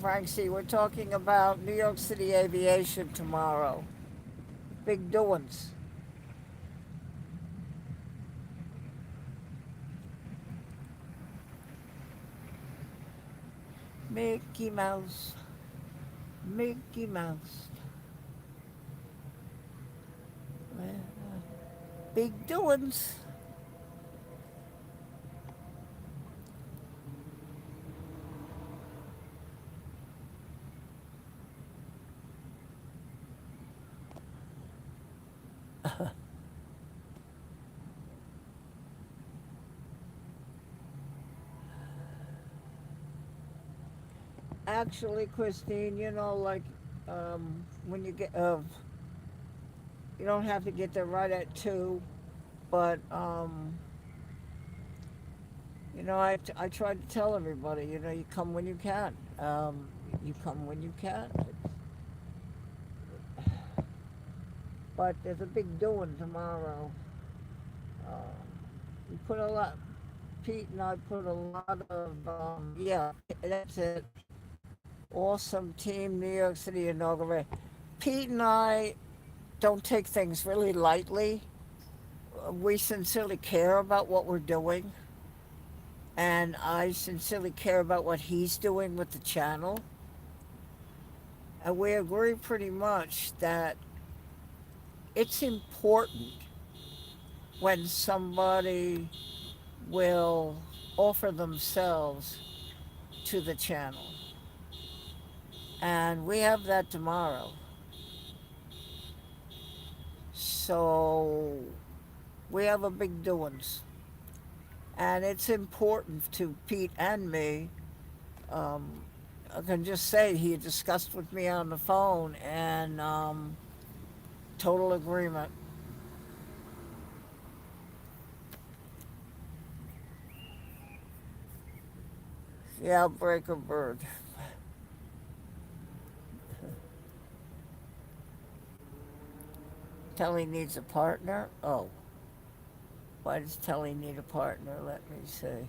Francie, we're talking about New York City aviation tomorrow. Big doings. Mickey Mouse, Mickey Mouse. Big doings. Actually, Christine, when you get, you don't have to get there right at 2, but, I try to tell everybody, you come when you can. You come when you can. But there's a big doing tomorrow. Uh, we put a lot, Pete and I put a lot of, yeah, that's it. Awesome team, New York City inauguration. Pete and I don't take things really lightly. We sincerely care about what we're doing, and I sincerely care about what he's doing with the channel. And we agree pretty much that it's important when somebody will offer themselves to the channel. And we have that tomorrow. So we have a big doings. And it's important to Pete and me. Um, I can just say he discussed with me on the phone and total agreement. Yeah, break a bird. Telly needs a partner? Oh, why does Telly need a partner? Let me see.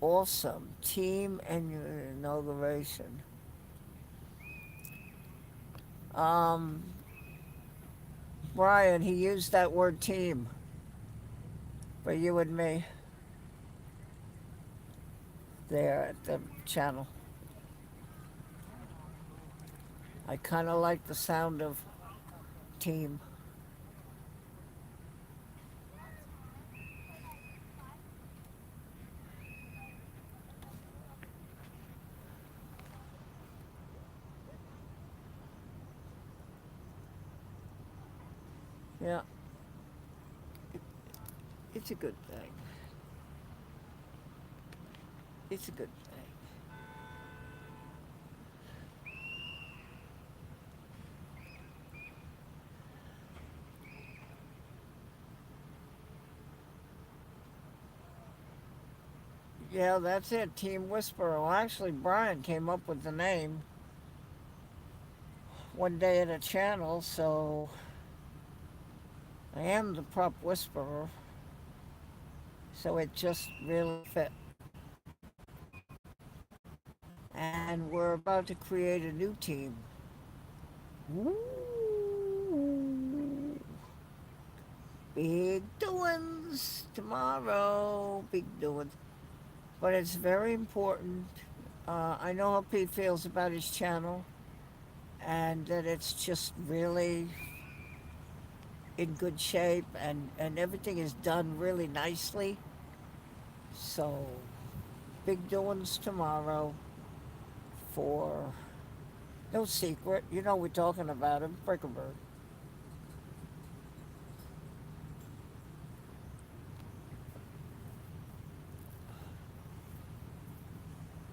Awesome. Team and inauguration. Um, Brian, he used that word team for you and me there at the channel. I kind of like the sound of team. Yeah, it, it's a good thing. It's a good thing. Yeah, that's it, Team Whisperer. Well, actually, Brian came up with the name one day at a channel, so I am the prop whisperer, so it just really fit. And we're about to create a new team. Ooh, big doings tomorrow. Big doings. But it's very important. I know how Pete feels about his channel, and that it's just really in good shape, and everything is done really nicely. So, big doings tomorrow for no secret. You know we're talking about him, Brickerberg.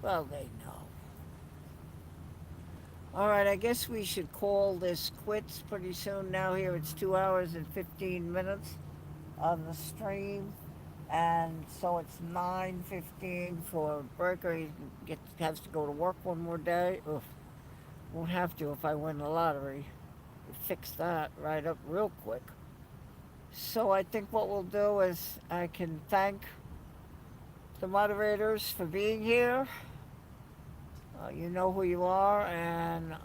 Well, they know. All right, I guess we should call this quits pretty soon now. Here it's 2 hours and 15 minutes on the stream. And so it's 9:15 for Breaker. Has to go to work one more day. Ugh, won't have to if I win the lottery. We'll fix that right up real quick. So I think what we'll do is I can thank the moderators for being here. You know who you are, and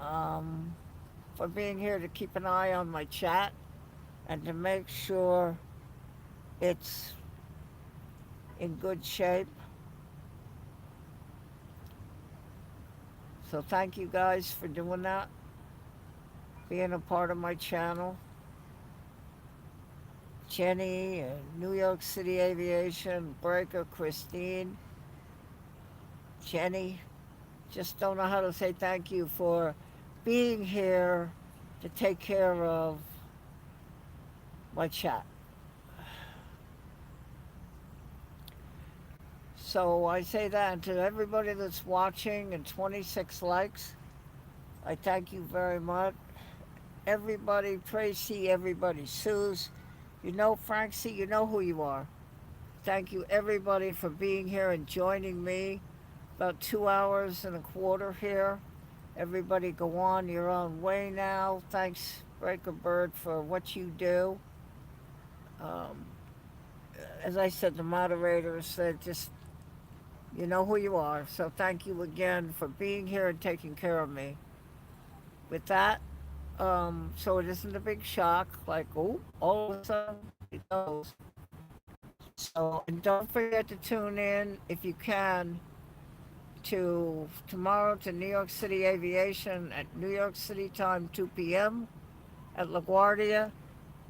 for being here to keep an eye on my chat and to make sure it's in good shape. So thank you guys for doing that, being a part of my channel. Jenny, New York City Aviation, Breaker, Christine, Jenny. Just don't know how to say thank you for being here to take care of my chat. So I say that to everybody that's watching and 26 likes. I thank you very much. Everybody, Tracy, everybody, Suze, you know, Francie, you know who you are. Thank you, everybody, for being here and joining me. About 2 hours and a quarter here. Everybody, go on your own way now. Thanks, Breaker Bird, for what you do. Um, as I said, the moderators said just, you know who you are. So thank you again for being here and taking care of me. With that, so it isn't a big shock, like, oh, all of a sudden it goes. So, and don't forget to tune in if you can to tomorrow to New York City Aviation at New York City time 2 p.m. at LaGuardia,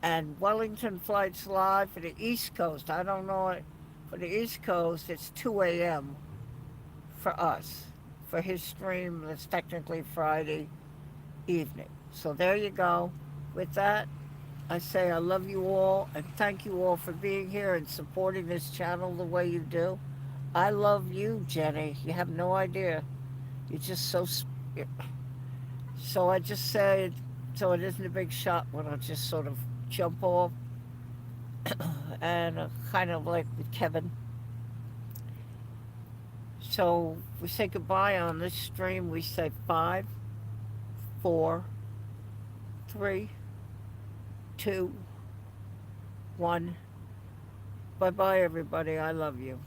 and Wellington flights live for the East Coast. I don't know it. For the East Coast, it's 2 a.m. for us. For his stream, that's technically Friday evening. So there you go. With that, I say I love you all and thank you all for being here and supporting this channel the way you do. I love you, Jenny. You have no idea. You're just so. So I just say, so it isn't a big shot when I just sort of jump off and kind of like with Kevin. So we say goodbye on this stream. We say 5, 4, 3, 2, 1. Bye bye, everybody. I love you.